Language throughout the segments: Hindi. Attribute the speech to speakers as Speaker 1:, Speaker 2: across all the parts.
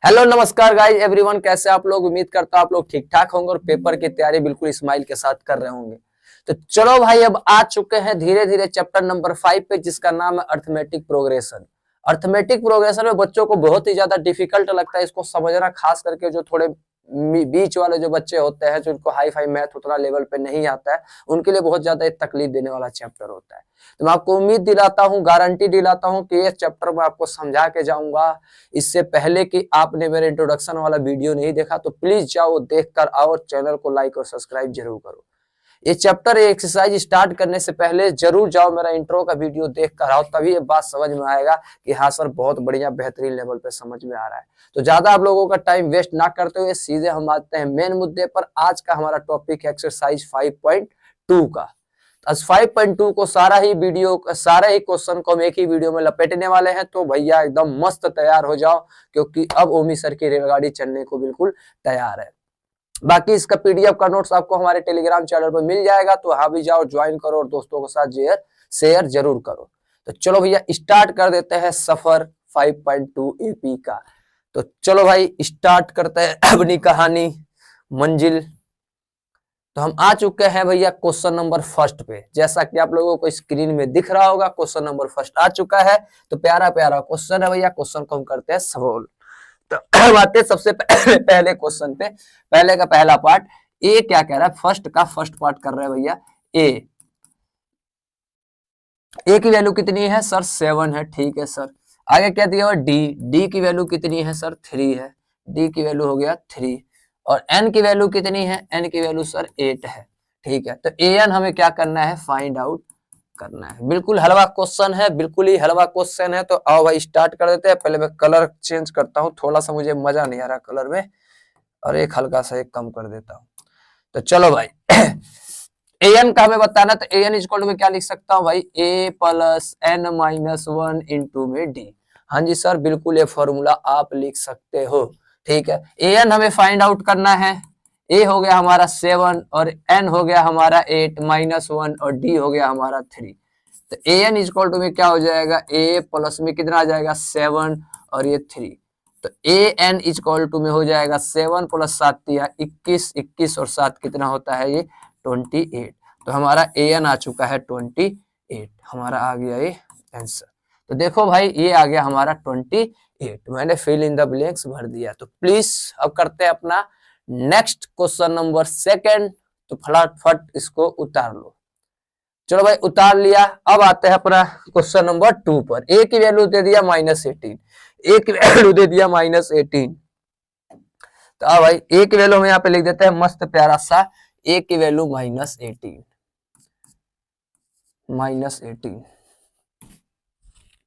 Speaker 1: हेलो नमस्कार गाइस एवरीवन, कैसे आप लोग। उम्मीद करता हूं आप लोग ठीक ठाक होंगे और पेपर की तैयारी बिल्कुल स्माइल के साथ कर रहे होंगे। तो चलो भाई, अब आ चुके हैं धीरे धीरे चैप्टर नंबर 5 पे, जिसका नाम है अर्थमेटिक प्रोग्रेशन। अर्थमेटिक प्रोग्रेशन में बच्चों को बहुत ही ज्यादा डिफिकल्ट लगता है इसको समझना, खास करके जो थोड़े बीच वाले जो बच्चे होते हैं, जिनको हाई फाई मैथ उतना लेवल पे नहीं आता है, उनके लिए बहुत ज्यादा तकलीफ देने वाला चैप्टर होता है। तो मैं आपको उम्मीद दिलाता हूँ, गारंटी दिलाता हूँ कि ये चैप्टर मैं आपको समझा के जाऊंगा। इससे पहले कि आपने मेरे इंट्रोडक्शन वाला वीडियो नहीं देखा तो प्लीज जाओ, देख कर आओ, चैनल को लाइक और सब्सक्राइब जरूर करो। ये चैप्टर एक्सरसाइज स्टार्ट करने से पहले जरूर जाओ, मेरा इंट्रो का वीडियो देख कर आओ, तभी ये बात समझ में आएगा कि हाँ सर, बहुत बढ़िया बेहतरीन लेवल पे समझ में आ रहा है। तो ज्यादा आप लोगों का टाइम वेस्ट ना करते हुए सीधे हम आते हैं मेन मुद्दे पर। आज का हमारा टॉपिक है एक्सरसाइज 5.2 का। 5.2 को सारा ही क्वेश्चन को हम एक ही वीडियो में लपेटने वाले हैं। तो भैया एकदम मस्त तैयार हो जाओ, क्योंकि अब ओमी सर की रेलगाड़ी चलने को बिल्कुल तैयार है। बाकी इसका पीडीएफ का नोट्स आपको हमारे टेलीग्राम चैनल पर मिल जाएगा, तो वहां भी जाओ, ज्वाइन करो और दोस्तों के साथ शेयर जरूर करो। तो चलो भैया स्टार्ट कर देते हैं सफर 5.2 एपी का। तो चलो भाई स्टार्ट करते हैं अपनी कहानी मंजिल। तो हम आ चुके हैं भैया क्वेश्चन नंबर फर्स्ट पे, जैसा कि आप लोगों को स्क्रीन में दिख रहा होगा। क्वेश्चन नंबर फर्स्ट आ चुका है। तो प्यारा प्यारा क्वेश्चन है भैया, क्वेश्चन को हम करते हैं सॉल्व। तो आते हैं सबसे पहले क्वेश्चन पे। पहले का पहला पार्ट ए क्या कह रहा है, फर्स्ट का फर्स्ट पार्ट कर रहे हैं भैया। ए की वैल्यू कितनी है सर, 7 है, ठीक है सर। आगे क्या दिया हुआ, डी की वैल्यू कितनी है सर, 3 है, डी की वैल्यू हो गया 3। और एन की वैल्यू कितनी है, एन की वैल्यू सर 8 है, ठीक है। तो ए एन हमें क्या करना है, फाइंड आउट करना है। बिल्कुल हलवा क्वेश्चन है, बिल्कुल ही हलवा क्वेश्चन है। तो आओ भाई स्टार्ट कर देते हैं। पहले मैं कलर चेंज करता हूँ, थोड़ा सा मुझे मजा नहीं आ रहा कलर में, और एक हल्का सा एक कम कर देता हूँ। तो चलो भाई ए एन का हमें बताना, तो ए एन इक्वल में क्या लिख सकता हूँ भाई, ए प्लस एन माइनस 1 इंटू में डी। हाँ जी सर, बिल्कुल ये फॉर्मूला आप लिख सकते हो, ठीक है। ए एन हमें फाइंड आउट करना है। ए हो गया हमारा 7 और एन हो गया हमारा 8 माइनस 1 और डी हो गया हमारा 3। तो ए एन इक्वल टू में क्या हो जाएगा, ए प्लस में कितना आ जाएगा 7 और ये 3। तो ए एन इक्वल टू में हो जाएगा 7 प्लस 7 दिया 21, 21 और 7 कितना होता है ये 28। तो हमारा ए एन आ चुका है 28, हमारा आ गया ये आंसर। तो देखो भाई ये आ गया हमारा 28, मैंने फिल इन द ब्लैंक्स भर दिया। तो प्लीज अब करते हैं अपना नेक्स्ट क्वेश्चन नंबर सेकंड। तो फटाफट इसको उतार लो। चलो भाई उतार लिया। अब आते हैं अपना क्वेश्चन नंबर 2 पर। ए की वैल्यू दे दिया -18, ए की वैल्यू दे दिया -18। तो अब भाई ए की वैल्यू हम यहाँ पे लिख देते हैं मस्त प्यारा सा, ए की वैल्यू -18,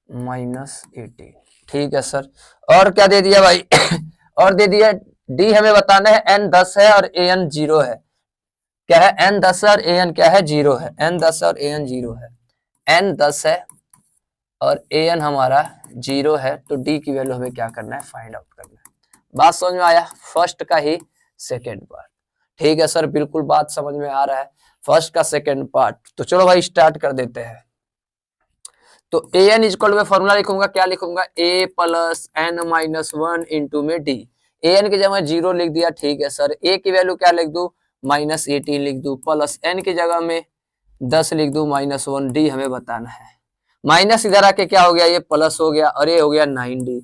Speaker 1: -18, ठीक है सर। और क्या दे दिया भाई और दे दिया डी हमें बताना है, एन 10 है और ए एन 0 है। क्या है, एन 10 है और ए एन क्या है, 0 है। एन 10 है और ए एन 0 है, एन 10 है और ए एन हमारा 0 है। तो डी की वैल्यू हमें क्या करना है, फाइंड आउट करना है। बात समझ में आया, फर्स्ट का ही सेकेंड पार्ट, ठीक है सर, बिल्कुल बात समझ में आ रहा है, फर्स्ट का सेकेंड पार्ट। तो चलो भाई स्टार्ट कर देते हैं। तो ए एन इक्वल में फॉर्मूला लिखूंगा, क्या लिखूंगा, ए प्लस एन माइनस 1 इंटू में डी। ए एन की जगह 0 लिख दिया, ठीक है सर। ए की वैल्यू क्या लिख दू, -18 लिख दू, प्लस एन की जगह में 10 लिख दू, -1, डी हमें बताना है। माइनस इधर आके क्या हो गया, ये प्लस हो गया और ये हो गया 9D।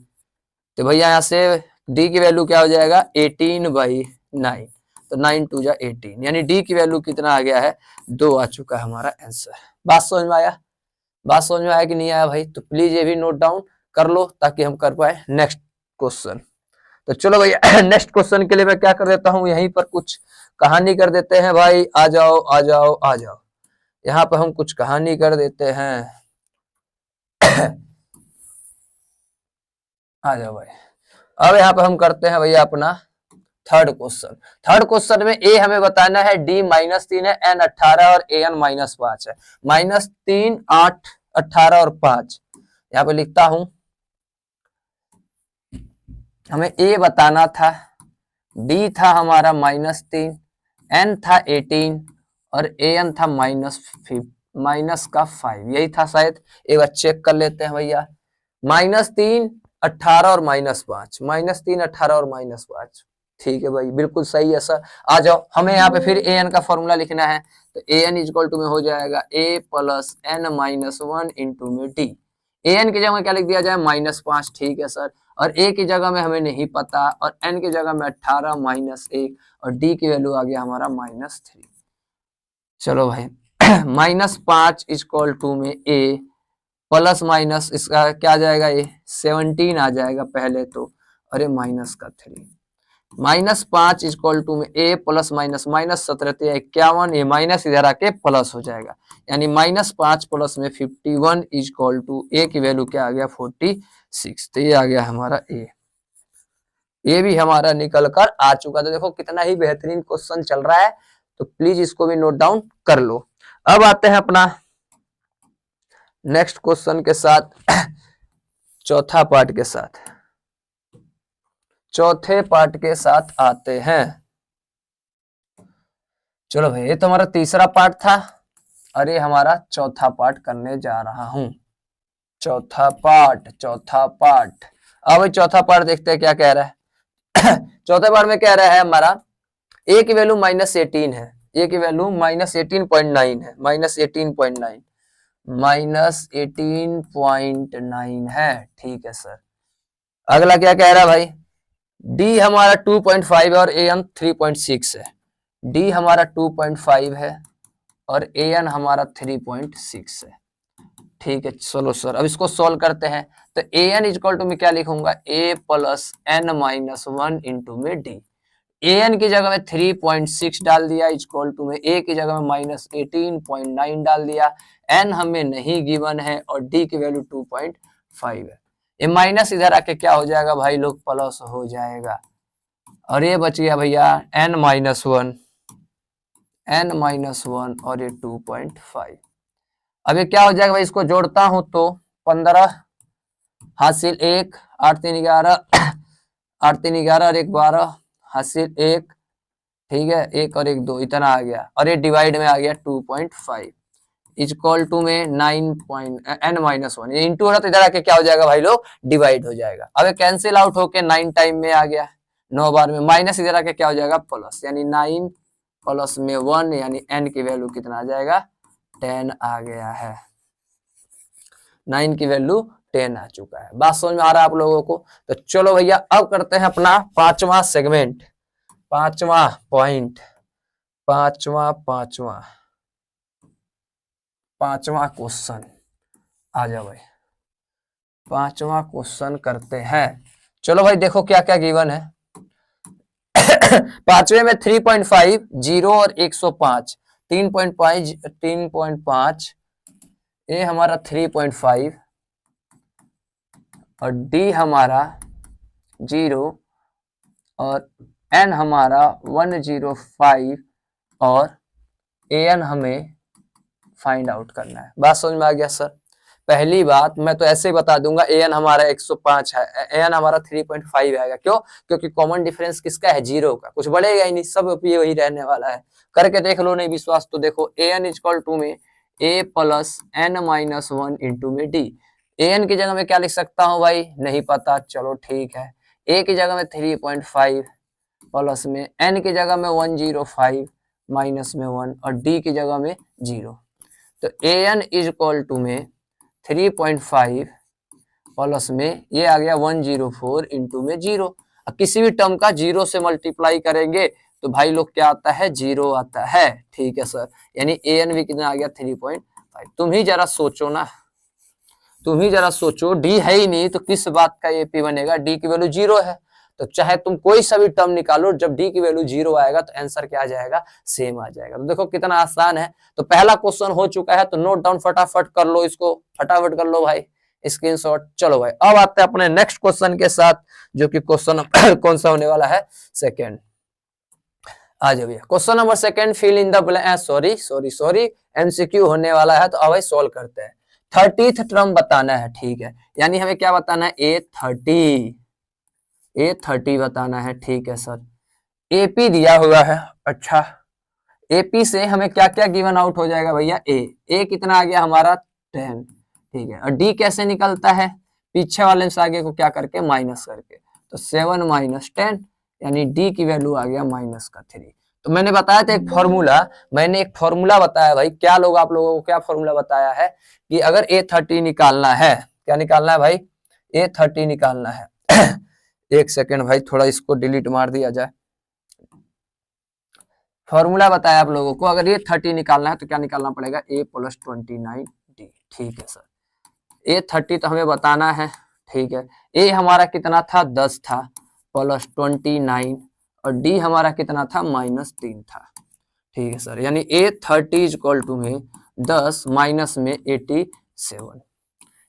Speaker 1: तो भैया यहाँ से डी की वैल्यू क्या हो जाएगा, 18/9। तो 9 2 जा 18, यानी डी की वैल्यू कितना आ गया है, 2 आ चुका है हमारा आंसर। बात समझ में आया, बात समझ में आया कि नहीं आया भाई। तो प्लीज ये भी नोट डाउन कर लो ताकि हम कर पाए नेक्स्ट क्वेश्चन। तो चलो भैया नेक्स्ट क्वेश्चन के लिए मैं क्या कर देता हूँ, यहीं पर कुछ कहानी कर देते हैं भाई। आ जाओ आ जाओ आ जाओ, यहाँ पर हम कुछ कहानी कर देते हैं आ जाओ भाई। अब यहाँ पे हम करते हैं भैया अपना थर्ड क्वेश्चन। थर्ड क्वेश्चन में ए हमें बताना है, डी -3 है, एन 18 और ए एन -5 है। -3, 8, 18 और 5 यहाँ पे लिखता हूं। हमें ए बताना था, डी था हमारा -3, एन था 18 और ए एन था -5, यही था शायद। एक बार चेक कर लेते हैं भैया। -3 18 और -5, -3 18 और -5। ठीक है भाई, बिल्कुल सही है सर। आ जाओ, हमें यहाँ पे फिर an का फॉर्मूला लिखना है। तो an इक्वल टू में हो जाएगा a प्लस n-1 इंटू में d। an की जगह में क्या लिख दिया जाए, -5। ठीक है सर। और a की जगह में हमें नहीं पता, और n की जगह में 18 -1, और d की वैल्यू आ गया हमारा -3। चलो भाई -5 इक्वल टू में a प्लस माइनस इसका क्या आ जाएगा, ये 17 आ जाएगा पहले तो, अरे माइनस का 3, -5 इक्वल टू में a प्लस माइनस, -17 51, ये माइनस इधर आके प्लस हो जाएगा, यानी -5 प्लस में 51 इक्वल टू a की वैल्यू क्या आ गया 46। तो ये आ गया हमारा a। ये भी हमारा निकल कर आ चुका। तो देखो कितना ही बेहतरीन क्वेश्चन चल रहा है, तो प्लीज इसको भी नोट डाउन कर लो। अब आते हैं अपना नेक्स्ट क्वेश्चन के साथ, चौथा पार्ट के साथ। चौथे पार्ट के साथ आते हैं। चलो भाई, ये तो हमारा तीसरा पार्ट था, अरे हमारा चौथा पार्ट करने जा रहा हूं। चौथा पार्ट, चौथा पार्ट। अब चौथा पार्ट देखते हैं क्या कह रहा है। चौथे पार्ट में कह रहा है हमारा a की वैल्यू -18 है, a की वैल्यू -18.9 है, -18.9, -18.9 है। ठीक है सर। अगला क्या कह रहा है भाई, d हमारा 2.5 है और an 3.6 है। d हमारा 2.5 है और an हमारा 3.6 है। ठीक है, चलो सर अब इसको सॉल्व करते हैं। तो an इक्वल टू में क्या लिखूंगा, a प्लस n-1 इंटू में d। an की जगह में 3.6 डाल दिया, इक्वल टू में a की जगह में -18.9 डाल दिया। n हमें नहीं गिवन है और d की वैल्यू 2.5 है। ये माइनस इधर आके क्या हो जाएगा भाई लोग, प्लस हो जाएगा। और ये बच गया भैया n-1, n-1 और ये 2.5। अब ये क्या हो जाएगा भाई, इसको जोड़ता हूं तो 15 हासिल 1, 8 3 11, 8 3 11 और 1 12 हासिल 1। ठीक है, 1 और 1 2 इतना आ गया, और ये डिवाइड में आ गया 2.5 इक्वल टू में n-1। ये इंटू हो रहा तो इधर आके क्या हो जाएगा भाई लोग, डिवाइड हो जाएगा। अब ये कैंसिल आउट होके 9 टाइम में आ गया, 9 बार में, माइनस इधर आके क्या हो जाएगा प्लस, यानी 9 प्लस में 1, यानी n की वैल्यू कितना आ जाएगा 10 आ गया है। 9 की वैल्यू 10 आ चुका है। बात समझ में आ रहा है आप लोगों को। तो चलो भैया अब करते हैं अपना पांचवा सेगमेंट, पांचवा पॉइंट, पांचवा क्वेश्चन। आ जाओ भाई, पांचवा क्वेश्चन करते हैं। चलो भाई देखो क्या क्या गिवन है। पांचवे में 3.5, 0 और 105, 3.5, ए हमारा 3.5 और डी हमारा 0 और एन हमारा 105 और ए एन हमें फाइंड आउट करना है। बात समझ में आ गया सर। पहली बात मैं तो ऐसे ही बता दूंगा, ए एन हमारा 105 है, ए एन हमारा 3.5 आएगा। क्यों? क्योंकि कॉमन डिफरेंस किसका है, 0 का, कुछ बढ़ेगा ही नहीं, सब ये वही रहने वाला है। करके देख लो, नहीं विश्वास तो देखो, ए एन इक्वल टू में a प्लस n-1 इंटू में d। ए एन की जगह में क्या लिख सकता हूँ भाई, नहीं पता, चलो ठीक है। a की जगह में 3.5 प्लस में n की जगह में 105 माइनस में 1 और d की जगह में 0। तो A N is equal to में 3.5 प्लस में ये आ गया 104 इंटू में 0। किसी भी टर्म का 0 से मल्टीप्लाई करेंगे तो भाई लोग क्या आता है, 0 आता है। ठीक है सर, यानी ए एन भी कितना आ गया 3.5। तुम ही जरा सोचो ना, तुम ही जरा सोचो, डी है ही नहीं तो किस बात का ए पी बनेगा, डी की वैल्यू 0 है। तो चाहे तुम कोई सा भी टर्म निकालो, जब डी की वैल्यू 0 आएगा तो आंसर क्या आ जाएगा, सेम आ जाएगा। तो देखो कितना आसान है। तो पहला क्वेश्चन हो चुका है, तो नोट डाउन फटाफट कर लो, इसको फटाफट कर लो भाई, स्क्रीनशॉट। चलो भाई अब आते हैं अपने नेक्स्ट क्वेश्चन के साथ, जो कि क्वेश्चन कौन सा होने वाला है, सेकेंड। आ जाओ भैया, question number second, fill in the blank, sorry MCQ होने वाला है। तो अब भाई सॉल्व करते हैं। 30th टर्म बताना है, ठीक है, यानी हमें क्या बताना है, A30 बताना है। ठीक है सर, एपी दिया हुआ है। अच्छा, एपी से हमें क्या क्या गिवन आउट हो जाएगा भैया, ए कितना आ गया हमारा 10। ठीक है, और डी कैसे निकलता है, पीछे वाले से आगे को क्या करके माइनस करके, तो 7 माइनस 10 यानी डी की वैल्यू आ गया माइनस का 3। तो मैंने बताया था एक फॉर्मूला, मैंने एक फॉर्मूला बताया भाई, क्या लोग आप लोगों को क्या फॉर्मूला बताया है कि अगर A30 निकालना है, क्या निकालना है भाई, A30 निकालना है। एक सेकेंड भाई, थोड़ा इसको डिलीट मार दिया जाए। फॉर्मूला बताया आप लोगों को, अगर A30 निकालना है तो क्या निकालना पड़ेगा, A + 29D। ठीक है सर, A30 तो हमें बताना है, ठीक है। A हमारा कितना था, 10 था, प्लस 29, और D हमारा कितना था, -3 था। ठीक है सर, यानी A30 इक्वल टू में 10 माइनस में 87,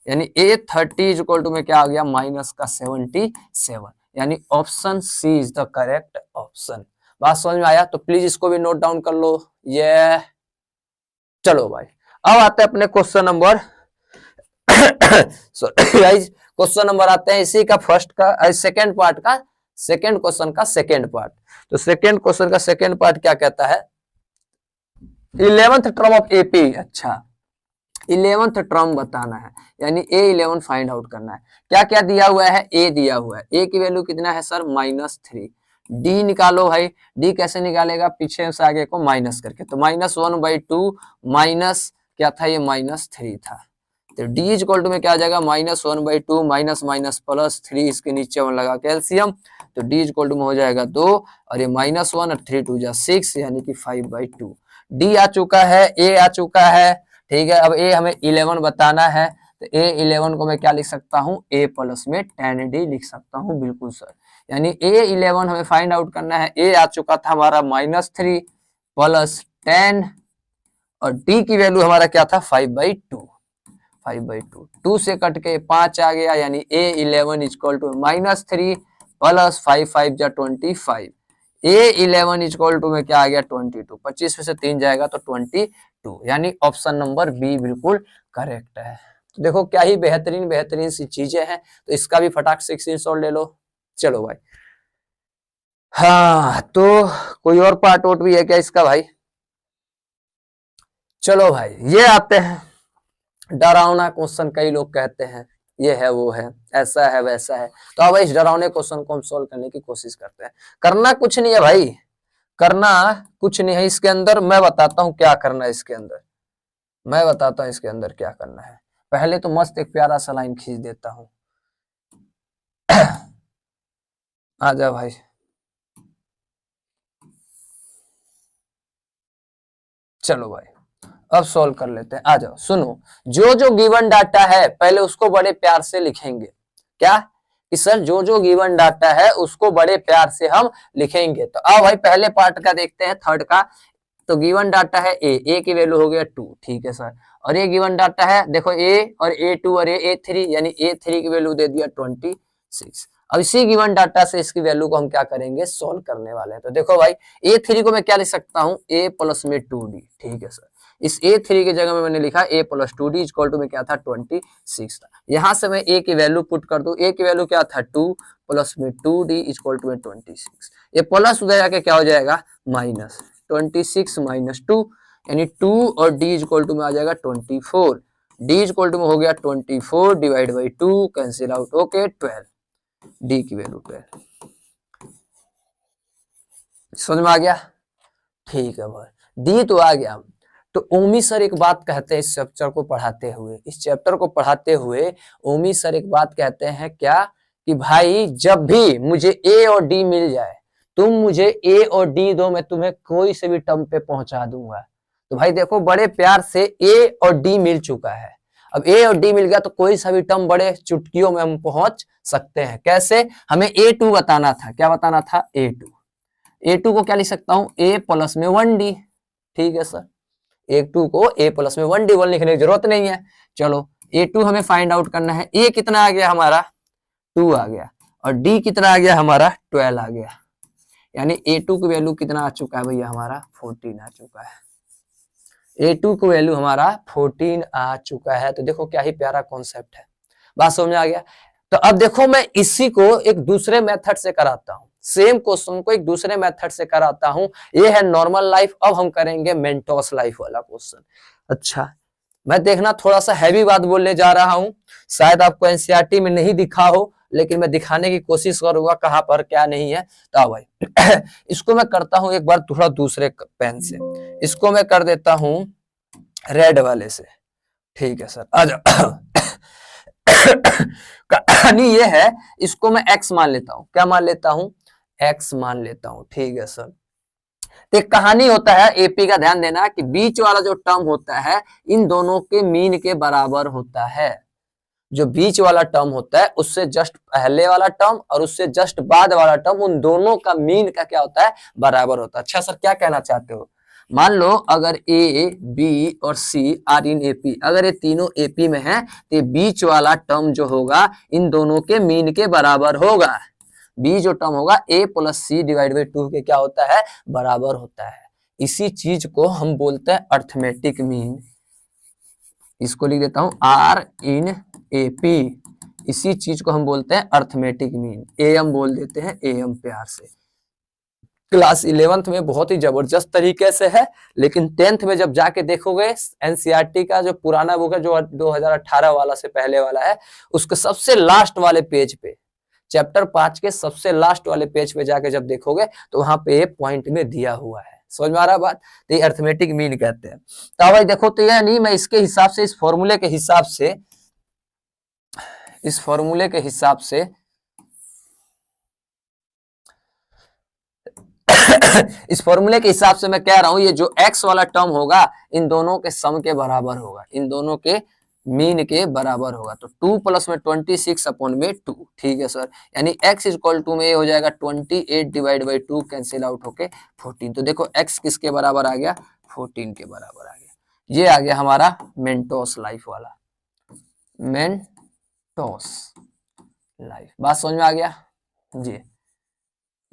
Speaker 1: यानी A30 इक्वल टू में क्या आ गया, माइनस का 77, यानी option C is the correct option. बात समझ में आया? तो प्लीज इसको भी नोट डाउन कर लो ये। चलो भाई, अब आते हैं अपने क्वेश्चन नंबर क्वेश्चन नंबर आते हैं इसी का फर्स्ट का सेकंड पार्ट का, सेकंड क्वेश्चन का सेकंड पार्ट। तो सेकंड क्वेश्चन का सेकंड पार्ट क्या कहता है, 11th टर्म ऑफ एपी। अच्छा, 11th टर्म बताना है, यानी A11 फाइंड आउट करना है। क्या क्या दिया हुआ है, A दिया हुआ है, A की वैल्यू कितना है सर, -3। D निकालो भाई, D कैसे निकालेगा, पीछे से आगे को माइनस करके, तो -1/2 माइनस क्या था, ये -3 था। तो D इक्वल टू में क्या आ जाएगा, -1/2 माइनस माइनस +3, इसके नीचे 1 लगा कैल्शियम, तो D इक्वल टू में हो जाएगा 2, और ये -1 और 3 2 जा 6, यानी कि 5/2। D आ चुका है, A आ चुका है, ठीक है। अब A हमें 11 बताना है, तो A11 को मैं क्या लिख सकता हूँ, A प्लस में 10D लिख सकता हूँ, बिल्कुल सर। यानी A11 हमें फाइंड आउट करना है, A आ चुका था हमारा -3 प्लस 10, और D की वैल्यू हमारा क्या था, 5/2। 5/2, 2 से कट के 5 आ गया, यानी A11 इक्वल टू -3 प्लस 5 5 जा 25, A11 इक्वल टू में क्या आ गया, 22। 25 में से 3 जाएगा तो 22, यानी ऑप्शन नंबर बी बिल्कुल करेक्ट है। तो देखो क्या ही बेहतरीन बेहतरीन सी चीजें हैं, तो इसका भी फटाक से स्क्रीनशॉट ले लो। चलो भाई, हाँ तो कोई और पार्ट आउट भी है क्या इसका भाई? चलो भाई, ये आते हैं डरावना क्वेश्चन, कई लोग कहते हैं ये है वो है, ऐसा है वैसा है। तो अब इस डरावने क्वेश्चन को हम सोल्व करने की कोशिश करते हैं। करना कुछ नहीं है भाई, करना कुछ नहीं है इसके अंदर, मैं बताता हूं क्या करना है इसके अंदर, मैं बताता हूं इसके अंदर क्या करना है। पहले तो मस्त एक प्यारा सा लाइन खींच देता हूं। आ जा भाई, चलो भाई अब सॉल्व कर लेते हैं। आ जाओ, सुनो, जो जो गिवन डाटा है पहले उसको बड़े प्यार से लिखेंगे। क्या कि सर जो जो गिवन डाटा है उसको बड़े प्यार से हम लिखेंगे। तो आओ भाई पहले पार्ट का देखते हैं, थर्ड का। तो गिवन डाटा है ए की वैल्यू हो गया 2, ठीक है सर। और ये गिवन डाटा है, देखो ए और A2 और A3, यानी A3 की वैल्यू दे दिया 26। अब इसी गिवन डाटा से इसकी वैल्यू को हम क्या करेंगे, सोल्व करने वाले हैं। तो देखो भाई, A3 को मैं क्या लिख सकता हूँ, A प्लस में 2D, ठीक है सर। इस A3 की जगह में मैंने लिखा A plus 2D equal to में क्या था, 26 था। यहां से मैं A की वैल्यू पुट कर दूं, A की वैल्यू क्या था, 2 प्लस में 2D इक्वल टू में 26। ये प्लस उधर जाके क्या हो जाएगा, माइनस 26 माइनस 2, यानी 2 और D इक्वल टू में आ जाएगा 24। D इक्वल टू में हो गया 24 divide by 2, cancel out, okay 12। D की वैल्यू 12, समझ में आ गया? ठीक है भाई, D तो आ गया। तो ओमी सर एक बात कहते हैं इस चैप्टर को पढ़ाते हुए, इस चैप्टर को पढ़ाते हुए ओमी सर एक बात कहते हैं, क्या कि भाई जब भी मुझे A और D मिल जाए, तुम मुझे A और D दो, मैं तुम्हें कोई से भी टर्म पे पहुंचा दूंगा। तो भाई देखो बड़े प्यार से A और D मिल चुका है, अब A और D मिल गया तो कोई सा भी टर्म बड़े चुटकियों में हम पहुंच सकते हैं। कैसे, हमें A2 बताना था, क्या बताना था, A2 को क्या लिख सकता हूं, A प्लस में 1D, ठीक है सर। A2 को A प्लस में 1D1 लिखने की जरूरत नहीं है। चलो A2 हमें फाइंड आउट करना है, A कितना आ गया हमारा, 2 आ गया, और D कितना आ गया हमारा, 12 आ गया, यानी A2 की वैल्यू कितना आ चुका है भैया हमारा, 14 आ चुका है। A2 की वैल्यू हमारा 14 आ चुका है। तो देखो क्या ही प्यारा कॉन्सेप्ट है, बात समझ में आ गया। तो अब देखो मैं इसी को एक दूसरे मेथड से कराता हूं, सेम क्वेश्चन को एक दूसरे मेथड से कराता हूं। ये है नॉर्मल लाइफ, अब हम करेंगे मेंटोस लाइफ वाला क्वेश्चन। अच्छा, मैं देखना थोड़ा सा हैवी बात बोलने जा रहा हूं, शायद आपको एनसीईआरटी में नहीं दिखा हो, लेकिन मैं दिखाने की कोशिश करूंगा कहां पर क्या नहीं है। तो भाई इसको मैं करता हूं एक बार थोड़ा दूसरे पेन से, इसको मैं कर देता हूं रेड वाले से। ठीक है सर, आ जाओ। कहानी ये है, इसको मैं एक्स मान लेता हूं। क्या मान लेता हूं? एक्स मान लेता हूं। ठीक है सर। तो एक कहानी होता है एपी का, ध्यान देना कि बीच वाला जो टर्म होता है इन दोनों के मीन के बराबर होता है। जो बीच वाला टर्म होता है उससे जस्ट पहले वाला टर्म और उससे जस्ट बाद वाला टर्म, उन दोनों का मीन का क्या होता है? बराबर होता है। अच्छा सर, क्या कहना चाहते हो? मान लो अगर ए, बी और सी आर इन एपी, अगर ये तीनों एपी में है तो बीच वाला टर्म जो होगा इन दोनों के मीन के बराबर होगा। बी जो टर्म होगा ए प्लस सी डिवाइड बाई 2 के क्या होता है? बराबर होता है। इसी चीज को हम बोलते हैं अर्थमेटिक मीन। इसको लिख देता हूं आर इन एपी। इसी चीज को हम बोलते हैं अर्थमेटिक मीन। एम बोल देते हैं, एम प्यार से। क्लास 11th में बहुत ही जबरदस्त तरीके से है, लेकिन 10th में जब जाके देखोगे एनसीईआरटी का जो पुराना बुक है, जो 2018 वाला से पहले वाला है, उसके सबसे लास्ट वाले पेज पे, चैप्टर 5 के सबसे लास्ट वाले पेज पे जाके जब देखोगे तो वहां पे पॉइंट में दिया हुआ है। समझ में आ रहा है बात? तो ये अर्थमेटिक मीन कहते हैं। तो भाई देखो, तो यह नहीं, मैं इसके हिसाब से, इस फॉर्मूले के हिसाब से, इस फॉर्मूले के हिसाब से इस फॉर्मूले के हिसाब से मैं कह रहा हूं ये जो x वाला टर्म होगा इन दोनों के सम के बराबर होगा, इन दोनों के मीन के बराबर होगा। तो 2 प्लस में 26 अपॉन में 2। ठीक है सर, यानी x इक्वल टू में ये हो जाएगा 28 डिवाइड बाई 2, कैंसिल आउट होके 14। तो देखो x किसके बराबर आ गया? 14 के बराबर आ गया। ये आ गया हमारा मेंटोस लाइफ वाला, मेंटोस लाइफ। बात समझ में आ गया जी?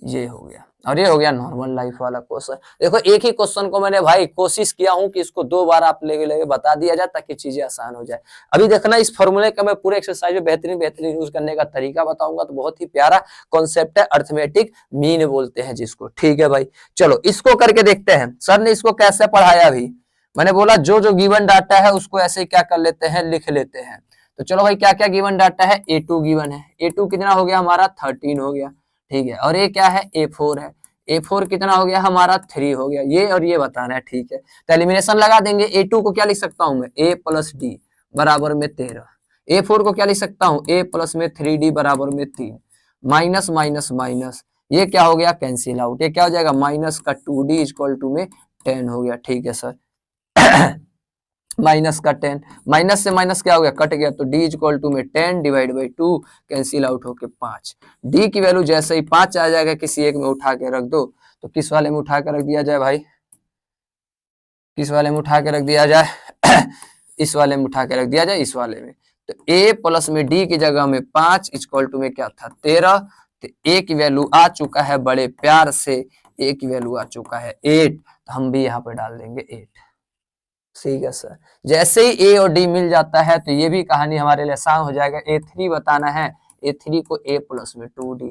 Speaker 1: ये हो गया, और ये हो गया नॉर्मल लाइफ वाला क्वेश्चन। देखो एक ही क्वेश्चन को मैंने भाई कोशिश किया हूं कि इसको 2 बार आप लेके बता दिया जाए ताकि चीजें आसान हो जाए। अभी देखना इस फॉर्मूले का मैं पूरे एक्सरसाइज में बेहतरीन यूज करने का तरीका बताऊंगा। तो बहुत ही प्यारा कॉन्सेप्ट है, अर्थमेटिक मीन बोलते हैं जिसको। ठीक है भाई, चलो इसको करके देखते हैं। सर ने इसको कैसे पढ़ाया? अभी मैंने बोला जो जो गिवन डाटा है उसको ऐसे क्या कर लेते हैं, लिख लेते हैं। तो चलो भाई, क्या क्या गिवन डाटा है? A2 गिवन है। A2 कितना हो गया हमारा? 13 हो गया। ठीक है, और ये क्या है? A4 है। A4 कितना हो गया हमारा? 3 हो गया। ये और ये बताना है। ठीक है, तो एलिमिनेशन लगा देंगे। A2 को क्या लिख सकता हूं मैं? A प्लस डी बराबर में 13। A4 को क्या लिख सकता हूं? A प्लस में 3D बराबर में 3। माइनस माइनस माइनस, ये क्या हो गया? Cancel out. ये क्या हो जाएगा? माइनस का 2D इक्वल टू में 10 हो गया। ठीक है सर। माइनस का 10, माइनस से माइनस क्या हो गया? कट गया। तो d इक्वल टू में 10 डिवाइड बाई 2, कैंसिल आउट होके 5। d की वैल्यू जैसे ही 5 आ जाएगा किसी एक में उठा के रख दो। तो किस वाले में उठा के रख दिया जाए भाई? किस वाले में उठा के रख दिया जाए? इस वाले में उठा के रख दिया जाए, इस वाले में। तो a प्लस में d की जगह में 5 इक्वल टू में क्या था? 13। तो a की वैल्यू आ चुका है बड़े प्यार से, a की वैल्यू आ चुका है 8। तो हम भी यहाँ पे डाल देंगे 8। ठीक है सर, जैसे ही ए और डी मिल जाता है तो ये भी कहानी हमारे लिए आसान हो जाएगा। A3 बताना है, A3 को a प्लस में 2D।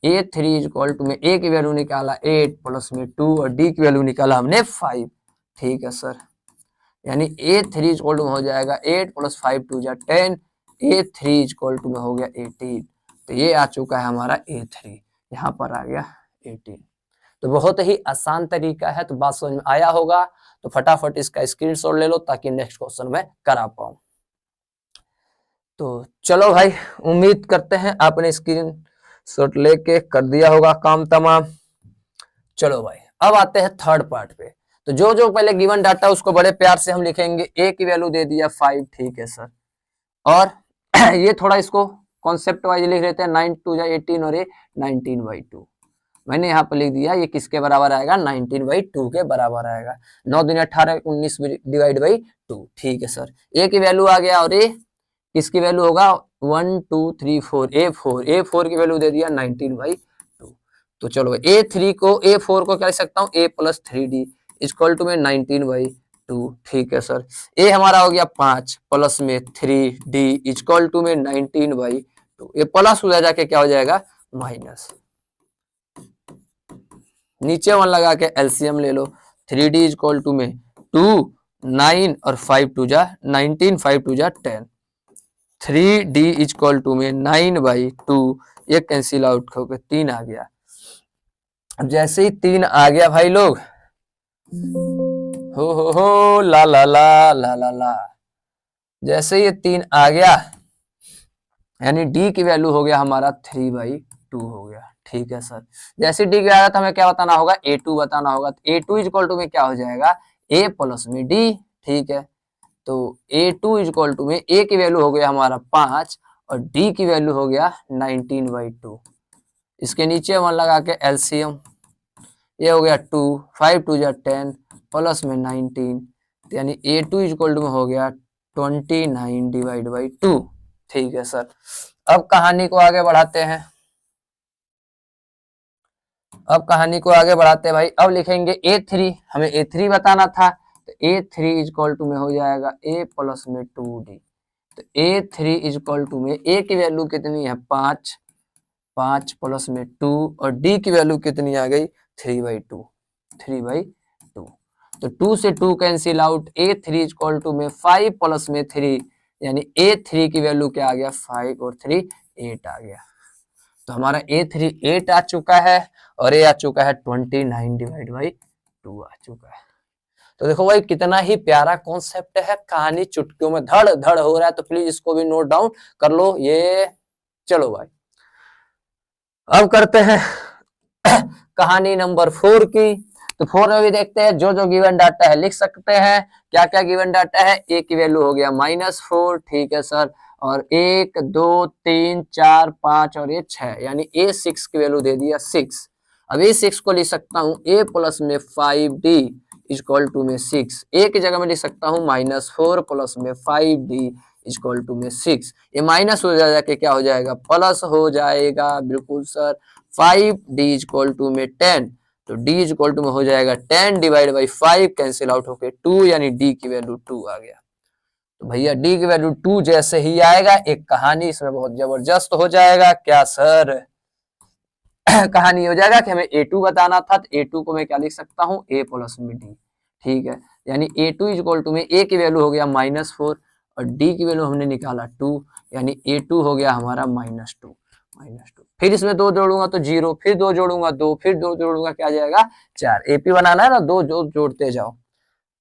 Speaker 1: A3 इक्वल टू में a की वैल्यू निकाला 8 प्लस में 2 और d की वैल्यू निकाला हमने 5। ठीक है सर, यानी A3 इक्वल टू में हो जाएगा 8 प्लस 5 2 जा 10। A3 इक्वल टू में हो गया 18। तो ये आ चुका है हमारा A3, यहाँ पर आ गया 18। तो बहुत ही आसान तरीका है। तो बात समझ में आया होगा, तो फटाफट इसका स्क्रीनशॉट ले लो ताकि नेक्स्ट क्वेश्चन में करा पाऊं। तो चलो भाई, उम्मीद करते हैं आपने स्क्रीनशॉट लेके कर दिया होगा काम तमाम। चलो भाई, अब आते हैं थर्ड पार्ट पे। तो जो जो पहले गिवन डाटा उसको बड़े प्यार से हम लिखेंगे। a की वैल्यू दे दिया 5। ठीक है सर, और ये थोड़ा इसको कॉन्सेप्ट वाइज लिख लेते हैं। 9 2 18 और ये 19/2 मैंने यहाँ पर लिख दिया। ये किसके बराबर आएगा? 19/2 के बराबर आएगा। 9 दूनी 18, 19 डिवाइड बाई 2। ठीक है सर, ए की वैल्यू आ गया और ये किसकी वैल्यू होगा? 1 2 3 4, A4 की वैल्यू दे दिया 19/2। तो चलो A4 को क्या लिख सकता हूँ? A plus 3D equal to में 19/2। ठीक है सर, ए हमारा हो गया 5 प्लस में 3D इक्वल टू में 19/2। ये प्लस हो जाके क्या हो जाएगा? माइनस। नीचे 1 लगा के एलसीएम ले लो। 3D इक्वल टू में 2 9 और 5 टू जा 19, 5 टू जा 10, 3D इक्वल टू में 9/2, ये कैंसिल आउट होकर 3 आ गया। अब जैसे ही 3 आ गया भाई लोग, हो ला ला ला ला ला ला, जैसे ये 3 आ गया यानी डी की वैल्यू हो गया हमारा 3/2 हो गया। ठीक है सर, जैसे डी की आया तो हमें क्या बताना होगा, A2 बताना होगा। तो A2 इक्वल टू में क्या हो जाएगा, A प्लस में D। ठीक है, तो A2 इक्वल टू में A की वैल्यू हो गया हमारा 5 और D की वैल्यू हो गया 19/2। इसके नीचे 1 लगा के एलसीएम, ये हो गया 2, 5 टू जा 10 प्लस में 19, यानी A2 इक्वल टू में हो गया 29/2। ठीक है सर, अब कहानी को आगे बढ़ाते हैं। अब कहानी को आगे बढ़ाते हैं भाई। अब लिखेंगे A3, हमें A3 बताना था, तो A3 इक्वल टू में हो जाएगा A प्लस में 2D। तो A3 इक्वल टू में A की वैल्यू कितनी है 5, 5 प्लस में 2 और D की वैल्यू कितनी आ गई 3/2, 3/2। तो 2 से 2 cancel out, A3 equal to में 5 प्लस में 3, यानी A3 की वैल्यू क्या आ गया 5 और 3 8 आ गया। तो हमारा A3 8 आ चुका है और ये आ चुका है 29/2 आ चुका है। तो देखो भाई कितना ही प्यारा कॉन्सेप्ट है, कहानी चुटकियों में धड़ धड़ हो रहा है, तो प्लीज इसको भी नोट डाउन कर लो। ये चलो भाई अब करते हैं कहानी नंबर 4 की। तो 4 में भी देखते हैं जो जो गिवन डाटा है लिख सकते हैं। क्या क्या गिवन डाटा है, ए की वैल्यू हो गया -4। ठीक है सर, और 1 2 3 4 5 और ये 6, यानी A6 की वैल्यू दे दिया 6। अब A6 को लिख सकता हूँ A प्लस में 5D इक्वल टू में 6। ए की जगह में लिख सकता हूँ -4 प्लस में 5D इक्वल टू में 6। ये माइनस हो जाके क्या हो जाएगा, प्लस हो जाएगा। बिल्कुल सर, 5D इक्वल टू में 10, तो D इक्वल टू में हो जाएगा 10 डिवाइड बाई 5, कैंसिल आउट होके 2, यानी D की वैल्यू 2 आ गया। तो भैया D की वैल्यू 2 जैसे ही आएगा, एक कहानी इसमें बहुत जबरदस्त हो जाएगा। क्या सर कहानी हो जाएगा कि हमें A2 बताना था, तो A2 को मैं क्या लिख सकता हूँ A प्लस में D। ठीक है, यानी A2 इक्वल टू में A की वैल्यू हो गया -4 और D की वैल्यू हमने निकाला 2, यानी A2 हो गया हमारा -2। फिर इसमें 2 जोड़ूंगा तो 0, फिर 2 जोड़ूंगा 2, फिर 2 जोड़ूंगा क्या जाएगा 4। AP बनाना है ना, 2 जोड़ते जाओ।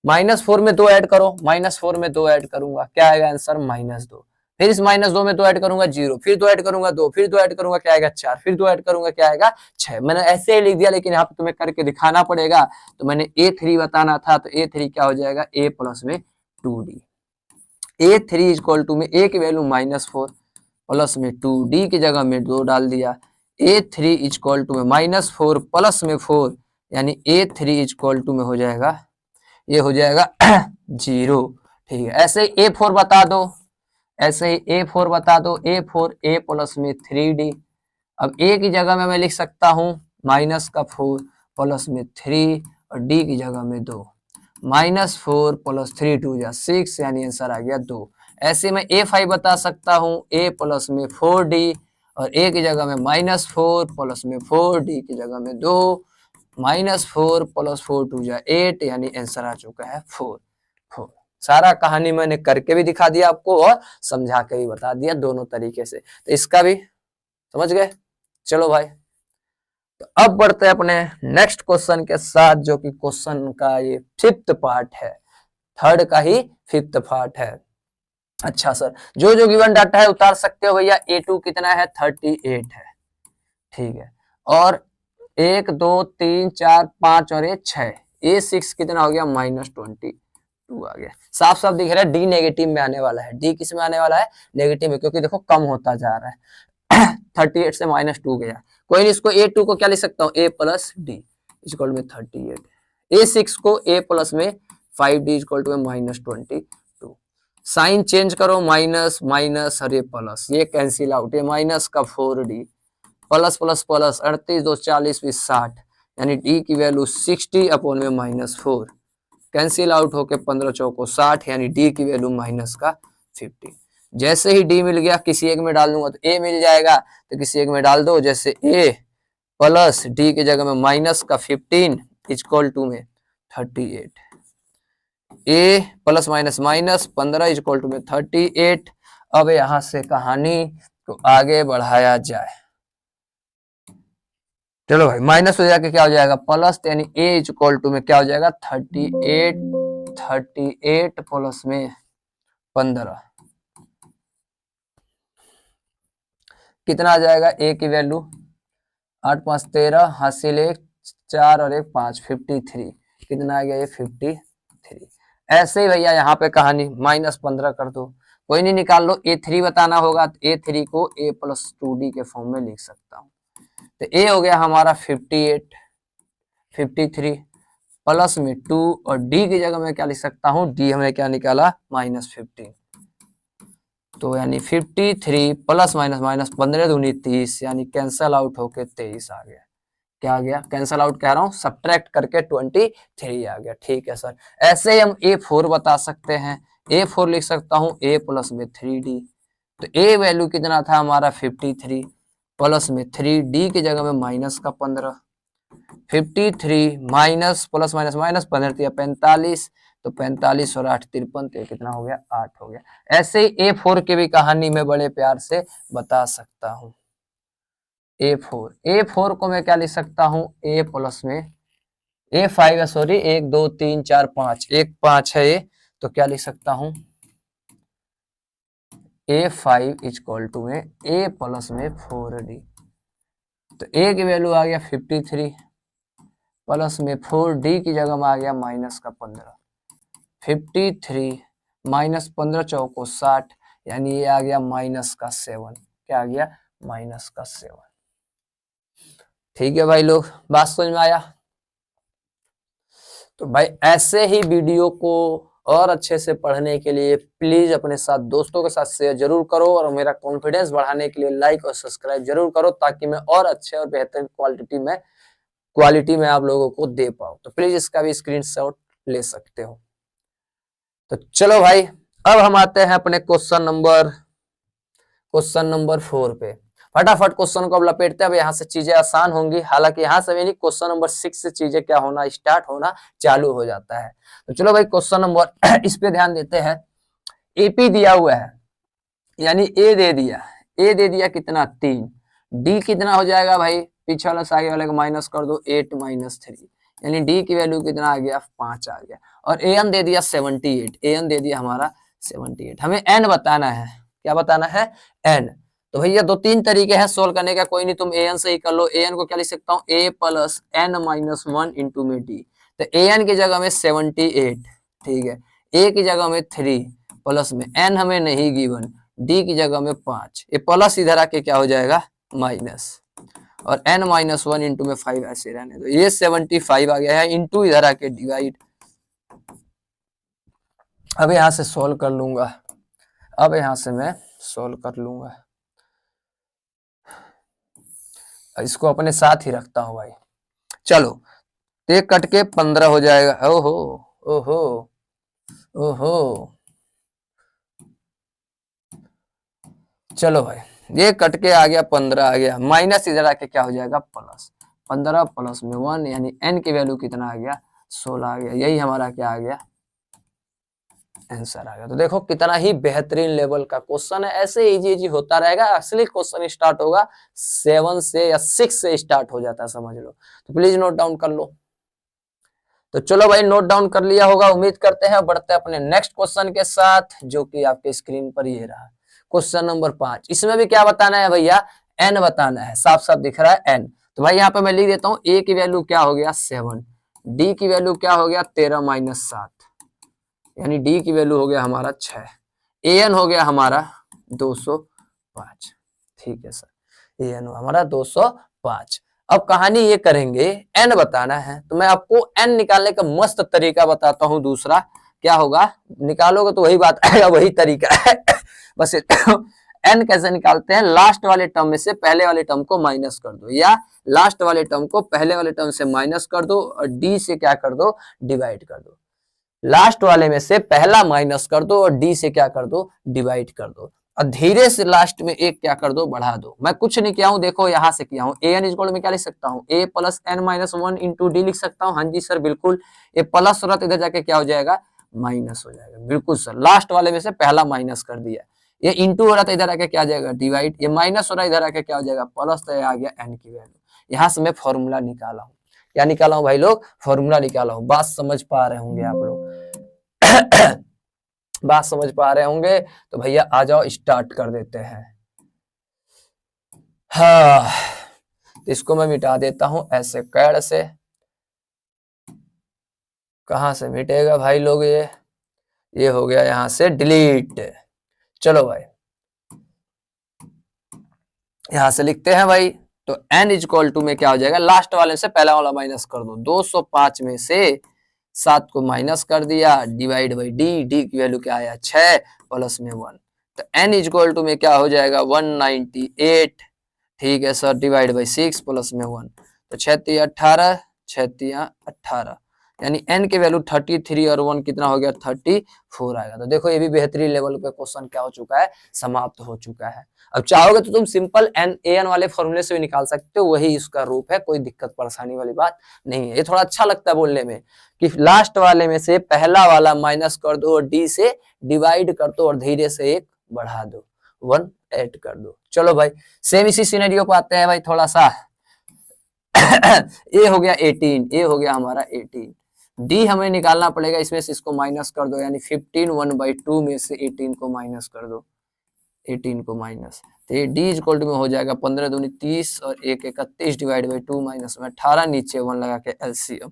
Speaker 1: -4 में 2 ऐड करो, -4 में 2 ऐड करूंगा, क्या आएगा आंसर -2। फिर इस -2 में 2 ऐड करूंगा 0, फिर 2 ऐड करूंगा 2, फिर 2 ऐड करूंगा क्या आएगा 4, फिर 2 ऐड करूंगा क्या आएगा 6। मैंने ऐसे ही लिख दिया, लेकिन यहाँ पे तुम्हें करके दिखाना पड़ेगा। तो मैंने A3 बताना था, तो A3 क्या हो जाएगा A प्लस में 2D। A3 इक्वल टू में A की वैल्यू -4 प्लस में 2, D की जगह में 2 डाल दिया। A3 इक्वल टू में -4 प्लस में 4, यानी A3 इक्वल टू में हो जाएगा, ये हो जाएगा 0। ठीक है, ऐसे ही A4 बता दो, ऐसे ही A4 बता दो। A4 A प्लस में 3D। अब A की जगह में मैं लिख सकता हूँ -4 प्लस में 3 और D की जगह में 2। -4 प्लस 3 2 जा 6, यानी आंसर आ गया 2। ऐसे में A5 बता सकता हूँ A प्लस में 4D और A की जगह में -4 प्लस में 4D की जगह में 2, -4 प्लस 4 2 जा 8, यानी आंसर आ चुका है 4। सारा कहानी मैंने करके भी दिखा दिया आपको और समझा के भी बता दिया दोनों तरीके से, तो इसका भी समझ गए। चलो भाई, तो अब बढ़ते हैं अपने नेक्स्ट क्वेश्चन के साथ, जो कि क्वेश्चन का ये 5th पार्ट है, थर्ड का ही 5th पार्ट है। अच्छा सर, जो जो गिवन डाटा है उतार सकते हो भैया। A2 कितना है 38 है। ठीक है, और 1 2 3 4 5 और ये 6। A6 कितना हो गया -22 आ गया। साफ साफ दिख रहा है D नेगेटिव में आने वाला है। D किस में आने वाला है, नेगेटिव में, क्योंकि देखो कम होता जा रहा है 38 से -2 गया। कोई नहीं, इसको A2 को क्या लिख सकता हूँ A प्लस D इक्वल में 38। A6 को A प्लस में 5D इक्वल टू में -22। साइन चेंज करो, माइनस माइनस और ये प्लस, ये कैंसिल आउट, ये माइनस का 4D प्लस प्लस प्लस 38 2 40 20 60, यानी D की वैल्यू 60 अपॉन में -4, कैंसिल आउट होके 15 चौको 60, यानी D की वैल्यू -50। जैसे ही D मिल गया, किसी एक में डाल दूंगा तो A मिल जाएगा, तो किसी एक में डाल दो। जैसे A प्लस D की जगह में -15 इक्वल टू में 38, a plus minus minus 15 equal to में 38। अब यहां से कहानी को आगे बढ़ाया जाए। चलो भाई माइनस हो जाके क्या हो जाएगा प्लस, यानी ए इक्वल टू में क्या हो जाएगा 38। 38 प्लस में 15 कितना आ जाएगा, ए की वैल्यू 8 5 13, हासिल 1 4 और 1 5, 53। कितना आ गया ये 53। ऐसे ही भैया यहाँ पे कहानी -15 कर दो, कोई नहीं निकाल लो। A3 बताना होगा तो A3 को a प्लस 2d के फॉर्म में लिख सकता हूँ। तो ए हो गया हमारा 58 53 प्लस में 2 और डी की जगह मैं क्या लिख सकता हूँ, डी हमने क्या निकाला -15। तो यानी 53 प्लस माइनस माइनस 15 दूनी 30, यानी कैंसल आउट होके 23 आ गया। क्या आ गया, कैंसल आउट कह रहा हूँ, सब्ट्रैक्ट करके 23 आ गया। ठीक है सर। ऐसे ही हम A4 बता सकते हैं। A4 लिख सकता हूँ a प्लस में 3d। तो a वैल्यू कितना था हमारा 53 प्लस में 3d की जगह में माइनस का 15। 53 माइनस प्लस माइनस माइनस 15 45, तो 45 और 8 53, तो कितना हो गया 8 हो गया। ऐसे ही A4 की भी कहानी में बड़े प्यार से बता सकता हूँ। A4 को मैं क्या लिख सकता हूँ, a प्लस में A5 है, सॉरी 1 2 3 4 5, 1 5 है ये, तो क्या लिख सकता हूँ A5 इक्वल टू में a प्लस में 4d। तो a की वैल्यू आ गया 53 प्लस में 4d की जगह में आ गया माइनस का 15। 53 माइनस 15 चौको 60, यानी ये आ गया माइनस का 7। क्या आ गया माइनस का 7। ठीक है भाई लोग, बात समझ में आया। तो भाई ऐसे ही वीडियो को और अच्छे से पढ़ने के लिए प्लीज अपने साथ दोस्तों के साथ शेयर जरूर करो, और मेरा कॉन्फिडेंस बढ़ाने के लिए लाइक और सब्सक्राइब जरूर करो, ताकि मैं और अच्छे और बेहतर क्वालिटी में आप लोगों को दे पाऊं। तो प्लीज इसका भी स्क्रीनशॉट ले सकते हो। तो चलो भाई, अब हम आते हैं अपने क्वेश्चन नंबर 4 पे। फटाफट क्वेश्चन को अब लपेटते हैं। अब यहाँ से चीजें आसान होंगी, हालांकि यहाँ से भी नहीं, क्वेश्चन नंबर 6 से चीजें क्या होना स्टार्ट होना चालू हो जाता है। तो चलो भाई क्वेश्चन नंबर इस पे ध्यान देते हैं। एपी दिया हुआ है, यानी ए दे दिया कितना 3, डी कितना हो जाएगा भाई, पीछे वाला से आगे वाले को माइनस कर दो 8 माइनस 3, यानी डी की वैल्यू कितना आ गया 5 आ गया। और ए एन दे दिया 78, ए एन दे दिया हमारा 78। हमें एन बताना है, क्या बताना है एन। तो भैया 2-3 तरीके हैं सोल्व करने का, कोई नहीं तुम ए एन से ही कर लो। ए एन को क्या लिख सकता हूँ, ए प्लस एन माइनस 1 इंटू में डी। तो ए एन की जगह में 78, ठीक है, ए की जगह में 3 प्लस में एन हमें नहीं गिवन, डी की जगह में 5, ये प्लस इधर आके क्या हो जाएगा माइनस, और n माइनस 1 इंटू में 5 ऐसे रहने दो। ये 75 आ गया है, इंटू इधर आके डिवाइड। अब यहां से सोल्व कर लूंगा, अब यहां से मैं सोल्व कर लूंगा, इसको अपने साथ ही रखता हूं भाई। चलो ये कट के 15 हो जाएगा। ओहो ओहो ओहो, चलो भाई ये कट के आ गया 15 आ गया, माइनस इधर आके क्या हो जाएगा प्लस। 15 प्लस में 1, यानी n की वैल्यू कितना आ गया 16 आ गया। यही हमारा क्या आ गया आंसर आ गया। तो देखो कितना ही बेहतरीन लेवल का क्वेश्चन है, ऐसे इजी होता रहेगा। असली क्वेश्चन स्टार्ट होगा 7 से या 6 से स्टार्ट हो जाता है, समझ लो। तो प्लीज नोट डाउन कर लो। तो चलो भाई नोट डाउन कर लिया होगा उम्मीद करते हैं। बढ़ते हैं अपने नेक्स्ट क्वेश्चन के साथ, जो कि आपके स्क्रीन पर ये रहा क्वेश्चन नंबर 5। इसमें भी क्या बताना है भैया, एन बताना है, साफ साफ दिख रहा है एन। तो भाई यहाँ पे मैं लिख देता हूँ, ए की वैल्यू क्या हो गया 7, डी की वैल्यू क्या हो गया 13 माइनस 7, यानी डी की वैल्यू हो गया हमारा 6, ए एन हो गया हमारा 205। ठीक है सर, ए एन हमारा 205। अब कहानी ये करेंगे, एन बताना है, तो मैं आपको एन निकालने का मस्त तरीका बताता हूं। दूसरा क्या होगा, निकालोगे तो वही बात आएगा, वही तरीका है बस एन कैसे निकालते हैं, लास्ट वाले टर्म में से पहले वाले टर्म को माइनस कर दो, या लास्ट वाले टर्म को पहले वाले टर्म से माइनस कर दो, और डी से क्या कर दो डिवाइड कर दो। लास्ट वाले में से पहला माइनस कर दो और डी से क्या कर दो डिवाइड कर दो, और धीरे से लास्ट में एक क्या कर दो बढ़ा दो। मैं कुछ नहीं किया हूं, देखो यहां से किया हूं। ए एन इक्वल में क्या लिख सकता हूं, a plus n minus 1 into d लिख सकता हूं। हाँ जी सर बिल्कुल, ये प्लस और इधर जाके क्या हो जाएगा माइनस हो जाएगा। बिल्कुल सर, लास्ट वाले में से पहला माइनस कर दिया। ये इंटू हो रहा था, इधर आके क्या आ जाएगा डिवाइड, ये माइनस हो रहा है इधर आके क्या हो जाएगा प्लस, तो ये आ गया एन की वैल्यू। यहाँ से मैं फॉर्मूला निकाला हूँ, क्या निकाला हूँ भाई लोग, फॉर्मूला निकाला हूँ। बात समझ पा रहे होंगे आप लोग बात समझ पा रहे होंगे तो भैया आ जाओ स्टार्ट कर देते हैं। हाँ, इसको मैं मिटा देता हूं ऐसे कैड से। कहां से मिटेगा भाई लोग, ये हो गया यहां से डिलीट। चलो भाई यहां से लिखते हैं भाई, तो n इक्वल टू में क्या हो जाएगा, लास्ट वाले से पहला वाला माइनस कर दो। 205 में से 7 को माइनस कर दिया, डिवाइड बाई डी, डी की वैल्यू क्या आया 6 प्लस में 1, तो n इक्वल टू में क्या हो जाएगा 198, ठीक है सर, डिवाइड बाई 6 प्लस में 1, तो 6 18, 6 18, यानी n की वैल्यू 33 और 1 कितना हो गया 34 आएगा। तो देखो ये भी बेहतरीन लेवल पे क्वेश्चन क्या हो चुका है, समाप्त हो चुका है। अब चाहोगे तो तुम सिंपल an वाले फॉर्मूले से भी निकाल सकते हो, वही इसका रूप है, कोई दिक्कत परेशानी वाली बात नहीं है। ये थोड़ा अच्छा लगता है बोलने में कि लास्ट वाले में से पहला वाला माइनस कर दो और d से डिवाइड कर दो और धीरे से एक बढ़ा दो, 1 ऐड कर दो। चलो भाई सेम इसी सिनेरियो पे आते हैं भाई थोड़ा सा ए हो गया 18, ए हो गया हमारा 18, डी हमें निकालना पड़ेगा, इसमें से इसको माइनस कर दो, यानी 15 1/2 में से 18 को माइनस कर दो, 18 को माइनस, तो ये डी इक्वल टू में हो जाएगा 15 दूनी 30 और 1 31 डिवाइड बाई 2 माइनस में 18, नीचे 1 लगा के एलसीएम,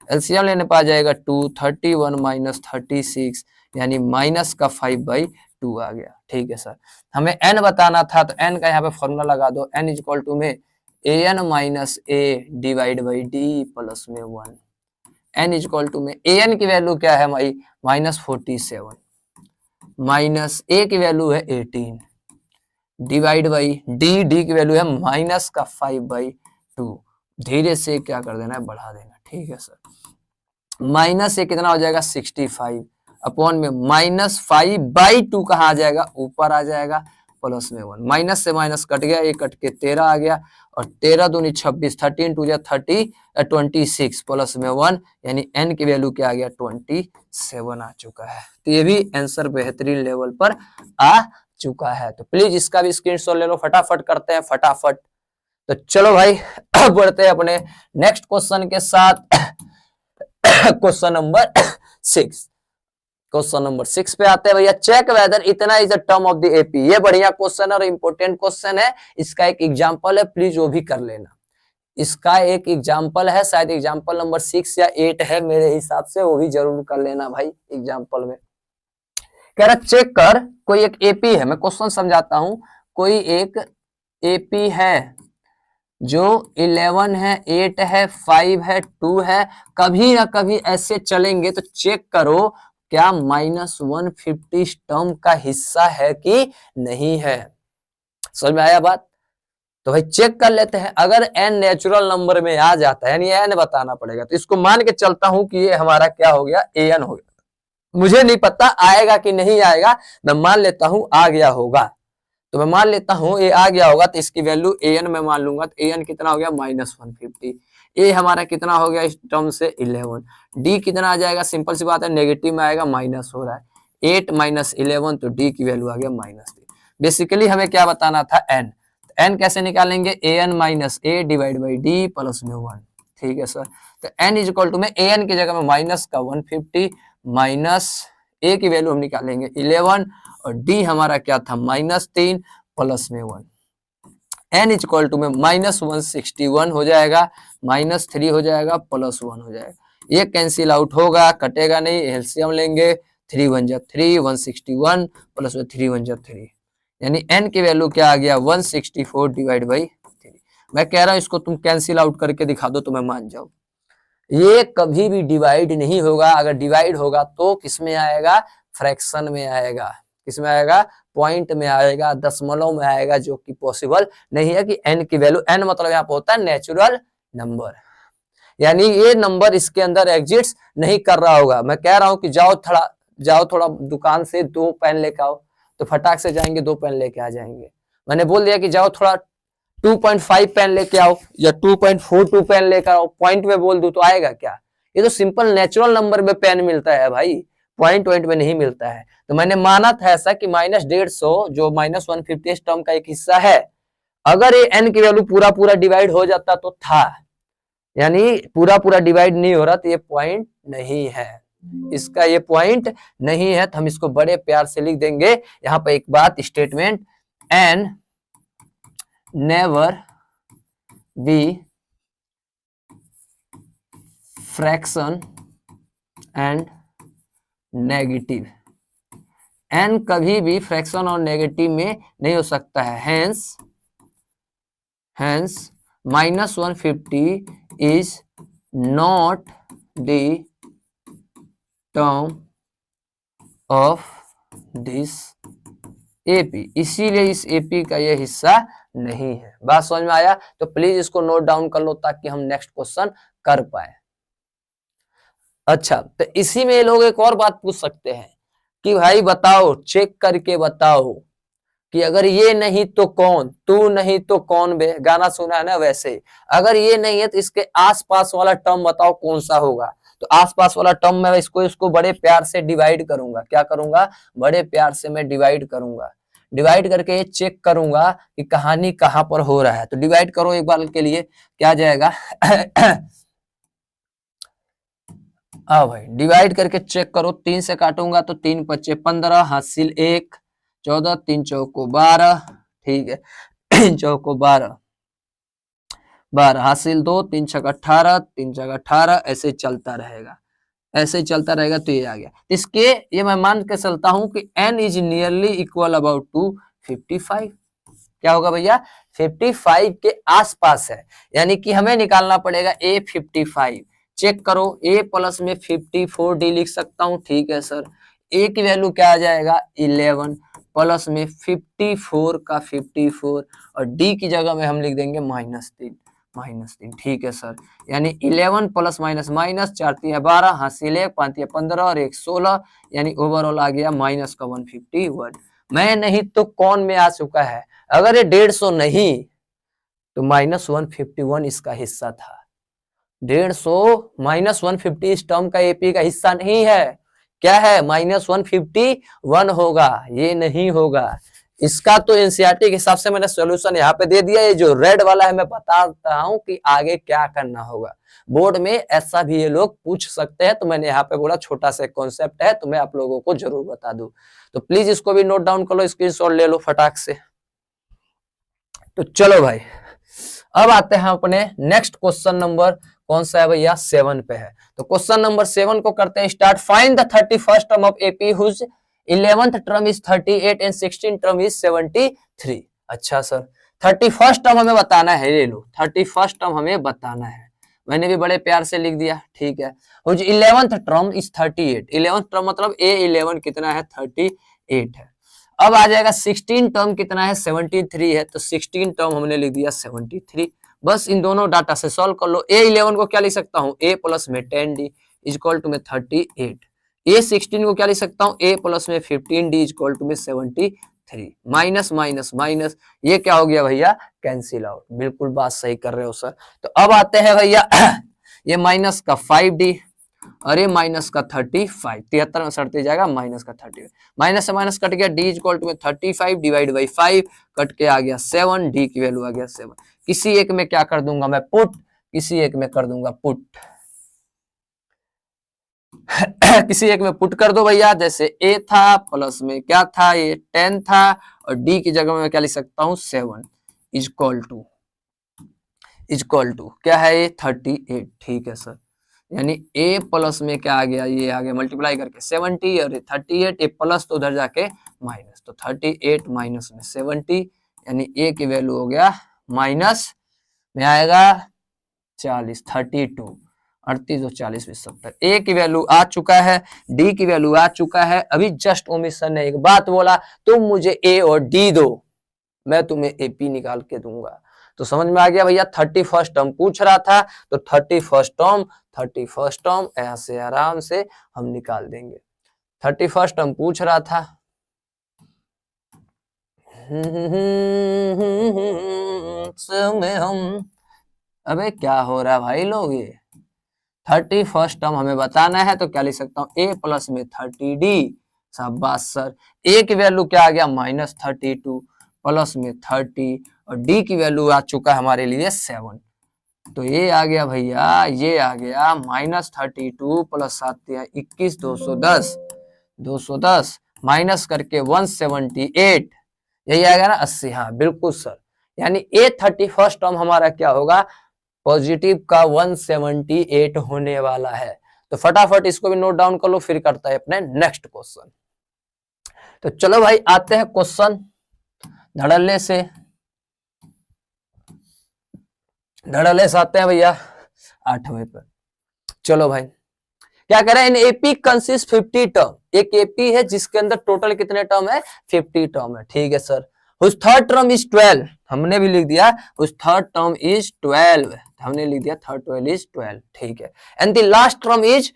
Speaker 1: एलसीएम लेने पर आ जाएगा 2, 31 माइनस 36, यानी माइनस का 5/2 आ गया। ठीक है सर, हमें n बताना था, तो n का यहाँ पे फॉर्मूला लगा दो, n इक्वल टू में an minus a divide by d plus में 1, n इक्वल टू में an की वैल्यू क्या है भाई -47, माइनस a की वैल्यू है 18, डिवाइड बाई डी की वैल्यू है माइनस का 5/2, धीरे से क्या कर देना है बढ़ा देना। ठीक है सर, माइनस ये कितना हो जाएगा 65 अपॉन में -5/2 कहाँ आ जाएगा ऊपर आ जाएगा, प्लस में 1, माइनस से माइनस कट गया, ये कट के 13 आ गया, और 13 दूनी 26, 13 टू जा 26 प्लस में 1, यानी n की वैल्यू क्या आ गया 27 आ चुका है। तो ये भी आंसर बेहतरीन लेवल पर आ चुका है। तो प्लीज इसका भी स्क्रीनशॉट ले लो, फटाफट करते हैं फटाफट। तो चलो भाई बढ़ते हैं अपने नेक्स्ट क्वेश्चन के साथ। क्वेश्चन नंबर 6, क्वेश्चन नंबर 6 पे आते हैं भैया। चेक वेदर इतना is a term of the AP, ये बढ़िया क्वेश्चन है और इंपॉर्टेंट क्वेश्चन है, इसका एक एग्जांपल है, प्लीज वो भी कर लेना। इसका एक एग्जांपल है, शायद एग्जांपल नंबर 6 या 8 है मेरे हिसाब से, वो भी जरूर कर लेना भाई। एग्जांपल में कह रहा चेक कर, कोई एक एपी है, मैं क्वेश्चन समझाता हूं, कोई एक एपी है जो 11 है, 8 है, 5 है, 2 है, कभी ना कभी ऐसे चलेंगे, तो चेक करो क्या -150 टर्म का हिस्सा है कि नहीं है। समझ में आया बात? तो भाई चेक कर लेते हैं। अगर n नेचुरल नंबर में आ जाता है, यानी n बताना पड़ेगा, तो इसको मान के चलता हूं कि ये हमारा क्या हो गया an हो गया। मुझे नहीं पता आएगा कि नहीं आएगा, मैं मान लेता हूं आ गया होगा, तो मैं मान लेता हूं ये आ गया होगा, तो इसकी वैल्यू an में मान लूंगा, तो an कितना हो गया -150, ए हमारा कितना हो गया इस टर्म से 11, डी कितना आ जाएगा, सिंपल सी बात है नेगेटिव में आएगा, माइनस हो रहा है 8 माइनस 11, तो डी की वैल्यू आ गया -3। बेसिकली हमें क्या बताना था n, n कैसे निकालेंगे, an minus a divide by d plus में 1। ठीक है सर, तो n इज इक्वल टू में an की जगह में माइनस का 150 माइनस a की वैल्यू हम निकालेंगे 11 और d हमारा क्या था -3 प्लस में 1, n इज इक्वल टू में -161 हो जाएगा, -3 हो जाएगा, +1 हो जाएगा, ये कैंसिल आउट होगा, कटेगा नहीं, एलसीएम लेंगे, 3 1 जा 3, 161 प्लस में 3 1 जा 3, यानी n की वैल्यू क्या आ गया 164 डिवाइड बाई 3। मैं कह रहा हूं इसको तुम कैंसिल आउट करके दिखा दो तो मैं मान जाऊं। ये कभी भी डिवाइड नहीं होगा, अगर डिवाइड होगा तो किसमें आएगा, फ्रैक्शन में आएगा, किसमें आएगा, पॉइंट में आएगा, दशमलव में आएगा, जो कि पॉसिबल नहीं है कि n की वैल्यू, n मतलब यहाँ पे होता है नेचुरल नंबर, यानी ये नंबर इसके अंदर एग्जिस्ट नहीं कर रहा होगा। मैं कह रहा हूं कि जाओ थोड़ा दुकान से 2 पेन लेके आओ, तो फटाक से जाएंगे 2 पेन लेके आ जाएंगे। मैंने बोल दिया कि जाओ थोड़ा 2.5 पेन लेके आओ या 2.42 पेन लेकर आओ, पॉइंट में बोल दूं तो आएगा क्या? ये तो सिंपल नेचुरल नंबर में पेन मिलता है भाई, पॉइंट पॉइंट में नहीं मिलता है। तो मैंने माना था ऐसा कि -150 जो -150 इस टर्म का एक हिस्सा है, अगर ये n की वैल्यू पूरा पूरा डिवाइड हो जाता तो था, यानी पूरा पूरा डिवाइड नहीं हो रहा तो ये पॉइंट नहीं है, इसका ये पॉइंट नहीं है। तो हम इसको बड़े प्यार से लिख देंगे यहाँ पे एक बात, statement, n never be fraction and negative, n कभी भी फ्रैक्शन और नेगेटिव में नहीं हो सकता है, hence -150 is not the term of this AP, इसीलिए इस AP का यह हिस्सा नहीं है। बात समझ में आया? तो प्लीज इसको नोट डाउन कर लो ताकि हम नेक्स्ट क्वेश्चन कर पाए। अच्छा, तो इसी में लोग एक और बात पूछ सकते हैं कि भाई बताओ, चेक करके बताओ कि अगर ये नहीं तो कौन, तू नहीं तो कौन बे, गाना सुना है ना, वैसे अगर ये नहीं है तो इसके आसपास वाला टर्म बताओ कौन सा होगा। तो आसपास वाला टर्म मैं इसको बड़े प्यार से डिवाइड करूंगा, क्या करूंगा, बड़े प्यार से मैं डिवाइड करूंगा, डिवाइड करके ये चेक करूंगा कि कहानी कहां पर हो रहा है। तो डिवाइड करो एक बार के लिए, क्या जाएगा भाई डिवाइड करके चेक करो, 3 से काटूंगा तो 3 पच्चे 15, हासिल 1, 14, 3 चौको 12, ठीक है 3 चौको 12, हासिल 2, 3 छक 18, 3 छक 18, ऐसे चलता रहेगा, ऐसे चलता रहेगा। तो ये आ गया, इसके ये मैं मान के चलता हूं कि n is nearly equal about to 55, क्या होगा भैया, 55 के आसपास है, यानी कि हमें निकालना पड़ेगा a 55। चेक करो, a प्लस में 54d लिख सकता हूं, ठीक है सर। a की वैल्यू क्या आ जाएगा 11 प्लस में 54 का 54 और d की जगह में हम लिख देंगे -3, ठीक है सर। यानी 11 प्लस माइनस माइनस, 4 3 12, हासिल 1, 5 15 और 1 16, यानी ओवरऑल आ गया -151। मैं नहीं तो कौन में आ चुका है, अगर ये 150 नहीं तो -151 इसका हिस्सा था। 150 -150 इस टर्म का एपी का हिस्सा नहीं है, क्या है, -151 होगा, ये नहीं होगा। इसका तो एनसीईआरटी के हिसाब से मैंने सॉल्यूशन यहाँ पे दे दिया। ये जो रेड वाला है मैं बताता हूँ कि आगे क्या करना होगा। बोर्ड में ऐसा भी ये लोग पूछ सकते हैं, तो मैंने यहाँ पे बोला छोटा सा कॉन्सेप्ट है तो मैं आप लोगों को जरूर बता दूं। तो प्लीज इसको भी नोट डाउन कर लो, स्क्रीनशॉट ले लो फटाक से। तो चलो भाई, अब आते हैं अपने नेक्स्ट क्वेश्चन नंबर, कौन सा है भैया, 7 पे है। तो क्वेश्चन नंबर 7 को करते हैं start. Find the 31st term of AP whose 11th term is 38 and 16th term is 73। अच्छा सर, 31st टर्म हमें बताना है, ये लो 31st टर्म हमें बताना है, मैंने भी बड़े प्यार से लिख दिया, ठीक है। Whose 11th term is 38, 11th term मतलब A11 कितना है 38 है। अब आ जाएगा 16 टर्म कितना है 73 है, तो 16 टर्म हमने लिख दिया 73। बस इन दोनों डाटा से सॉल्व कर लो। A11 को क्या लिख सकता हूँ, A प्लस में 10d इज इक्वल टू में 38। A16 को क्या लिख सकता हूँ, A प्लस में 15d इज इक्वल टू में 73। माइनस माइनस माइनस, ये क्या हो गया भैया, कैंसिल आउट। बिल्कुल बात सही कर रहे हो सर। तो अब आते हैं भैया ये माइनस का 5d, अरे माइनस का 35, 73 में सड़ते जाएगा माइनस का 30, माइनस से माइनस कट गया, डी इक्वल टू में 35 डिवाइड बाई 5 कट के आ गया 7, डी की वैल्यू आ गया 7। किसी एक में क्या कर दूंगा मैं पुट, किसी एक में कर दूंगा पुट किसी एक में पुट कर दो भैया, जैसे ए था प्लस में क्या था, ये 10 था और डी की जगह में क्या लिख सकता हूँ 7 इक्वल टू क्या है ये 38, ठीक है सर। यानी a प्लस में क्या आ गया, ये आ गया मल्टीप्लाई करके 70 और 38, ए प्लस तो उधर जाके माइनस, तो 38 माइनस में 70, यानी a की वैल्यू हो गया माइनस में आएगा 40, 32, 38 और 40 70। a की वैल्यू आ चुका है, d की वैल्यू आ चुका है। अभी जस्ट ओमिशन ने एक बात बोला, तुम मुझे a और d दो, मैं तुम्हें AP निकाल के दूंगा। तो समझ में आ गया भैया, 31st टर्म पूछ रहा था तो 31st टर्म ऐसे आराम से हम निकाल देंगे। 31st टर्म पूछ रहा था में हम, अबे क्या हो रहा है भाई लोग, ये 31st टर्म हमें बताना है, तो क्या लिख सकता हूँ, a प्लस में 30d। शाबाश सर। a की वैल्यू क्या आ गया, -32 प्लस में 30, और d की वैल्यू आ चुका है हमारे लिए 7। तो ये आ गया भैया, ये आ गया -32 प्लस 7 21, 210, 210 माइनस करके 178, यही आएगा ना 80। हाँ बिल्कुल सर, यानी ए 31st टर्म हमारा क्या होगा, पॉजिटिव का 178 होने वाला है। तो फटाफट इसको भी नोट डाउन कर लो, फिर करता है अपने नेक्स्ट क्वेश्चन। तो चलो भाई आते हैं क्वेश्चन धड़ल्ले से, धड़ल्ले से आते हैं भैया 8वें पर। चलो भाई क्या कह रहे हैं, इन एपी कंसिस्ट 50 टर्म, एक एपी है जिसके अंदर टोटल कितने टर्म है, 50 टर्म है। ठीक है सर। उस थर्ड टर्म इज 12, हमने भी लिख दिया उस थर्ड टर्म इज 12, हमने लिख दिया थर्ड टर्म इज 12। ठीक है। And the last term is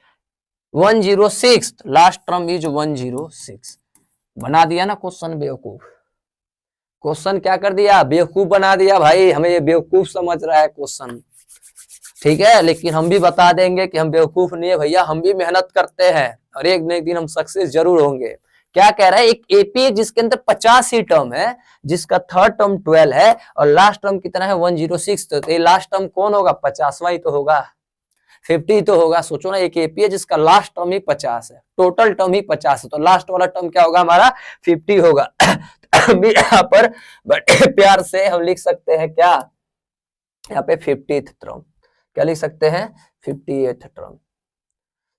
Speaker 1: 106, last term is 106। बना दिया ना क्वेश्चन बेवकूफ, क्वेश्चन क्या कर दिया, बेवकूफ बना दिया भाई, हमें ये बेवकूफ समझ रहा है क्वेश्चन। ठीक है, लेकिन हम भी बता देंगे कि हम बेवकूफ नहीं है भैया, हम भी मेहनत करते हैं और एक न एक दिन हम सक्सेस जरूर होंगे। क्या कह रहा है, एक एपी जिसके अंदर 50 ही टर्म है, जिसका थर्ड टर्म 12 है और लास्ट टर्म कितना है 106, तो ये लास्ट टर्म कौन होगा, 50वां ही तो होगा, 50 तो होगा। सोचो ना, एक एपी है जिसका लास्ट टर्म ही 50 है, टोटल टर्म ही 50 है, तो लास्ट वाला टर्म क्या होगा हमारा 50 होगा। भी यहाँ पर बड़े प्यार से हम लिख सकते हैं क्या, यहाँ पे 50th टर्म, क्या लिख सकते हैं 58th टर्म।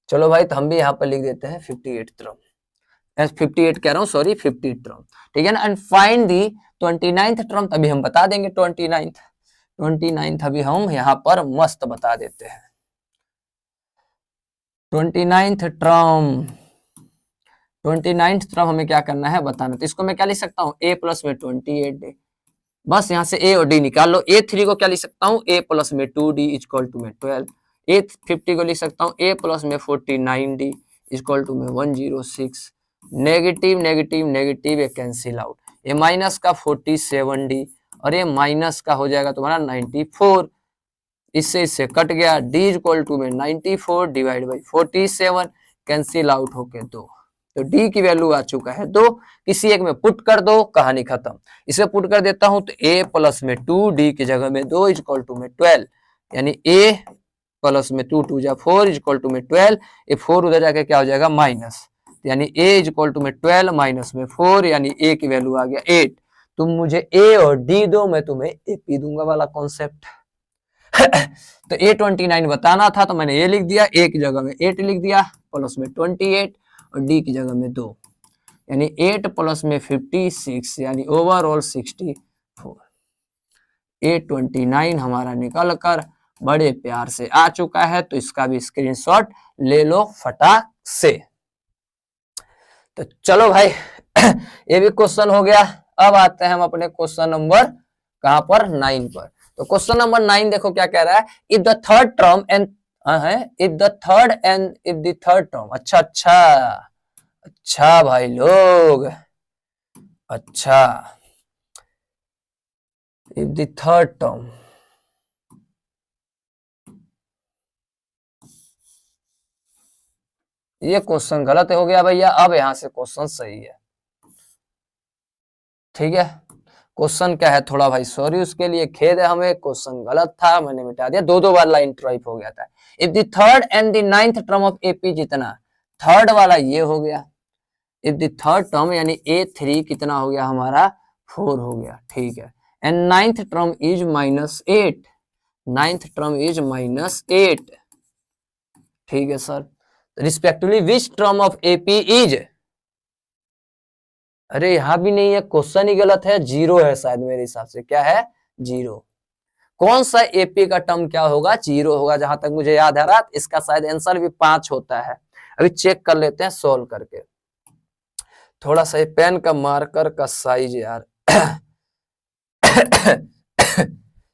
Speaker 1: चलो भाई, तो हम भी यहाँ पर लिख देते हैं 58th टर्म, 58 कह रहा हूँ सॉरी, 50th टर्म। ठीक है ना। And find the 29th term, तभी हम बता देंगे 29th अभी हम यहाँ पर मस्त बता देते हैं। 29th टर्म हमें क्या करना है बताना, तो इसको मैं क्या लिख सकता हूँ, a प्लस में 28d, बस यहाँ से a और d निकाल लो। a3 को क्या लिख सकता हूँ, a प्लस में 2d इक्वल टू में 12, a50 को लिख सकता हूँ a प्लस में 49d इक्वल टू में 106, नेगेटिव नेगेटिव नेगेटिव ये कैंसिल आउट, ये माइनस का 47d और ये माइनस का हो जाएगा तुम्हारा 94, इससे कट गया, d इक्वल टू में 94 डिवाइड बाई 47, कैंसिल आउट होके 2, तो d की वैल्यू आ चुका है 2, किसी एक में पुट कर दो, कहानी खत्म। इसे पुट कर देता हूं तो a प्लस में 2d की जगह में 2 इक्वल टू में 12, यानी a प्लस में 2 2 जा 4 इक्वल टू में 12, ये 4 उधर जाके क्या हो जाएगा माइनस, यानी a इक्वल टू में 12 माइनस में 4, यानी a की वैल्यू आ गया 8। तुम मुझे a और d दो, मैं तुम्हें ap दूंगा वाला कॉन्सेप्ट। तो A29 बताना था, तो मैंने ये लिख दिया, a की जगह में 8 लिख दिया, प्लस में 28 और d की जगह में 2, यानी 8 प्लस में 56, यानी ओवरऑल 64। A29 हमारा निकल कर बड़े प्यार से आ चुका है, तो इसका भी स्क्रीनशॉट ले लो फटाक से। तो चलो भाई ये भी क्वेश्चन हो गया। अब आते हैं हम अपने क्वेश्चन नंबर कहां पर 9 पर। तो क्वेश्चन नंबर 9 देखो क्या कह रहा है, if the third term and if the third term, अच्छा अच्छा अच्छा भाई लोग, अच्छा, इफ द थर्ड टर्म, ये क्वेश्चन गलत हो गया भैया, अब यहां से क्वेश्चन सही है। ठीक है, क्वेश्चन क्या है, थोड़ा भाई सॉरी उसके लिए, खेद है हमें, क्वेश्चन गलत था, मैंने मिटा दिया, दो बार लाइन ट्राइप हो गया था। If the third and the 9th term of AP, जितना थर्ड वाला ये हो गया, इफ द थर्ड टर्म यानी A3 कितना हो गया हमारा 4 हो गया। ठीक है, and 9th term is -8, 9th term is -8। ठीक है sir, respectively which term of AP is, अरे यहां भी नहीं है, क्वेश्चन ही गलत है, 0 है शायद मेरे हिसाब से, क्या है 0। कौन सा एपी का टर्म क्या होगा, 0 होगा, जहां तक मुझे याद आ रहा, इसका शायद आंसर भी 5 होता है। अभी चेक कर लेते हैं सोल्व करके, थोड़ा सा पेन का मार्कर का साइज यार।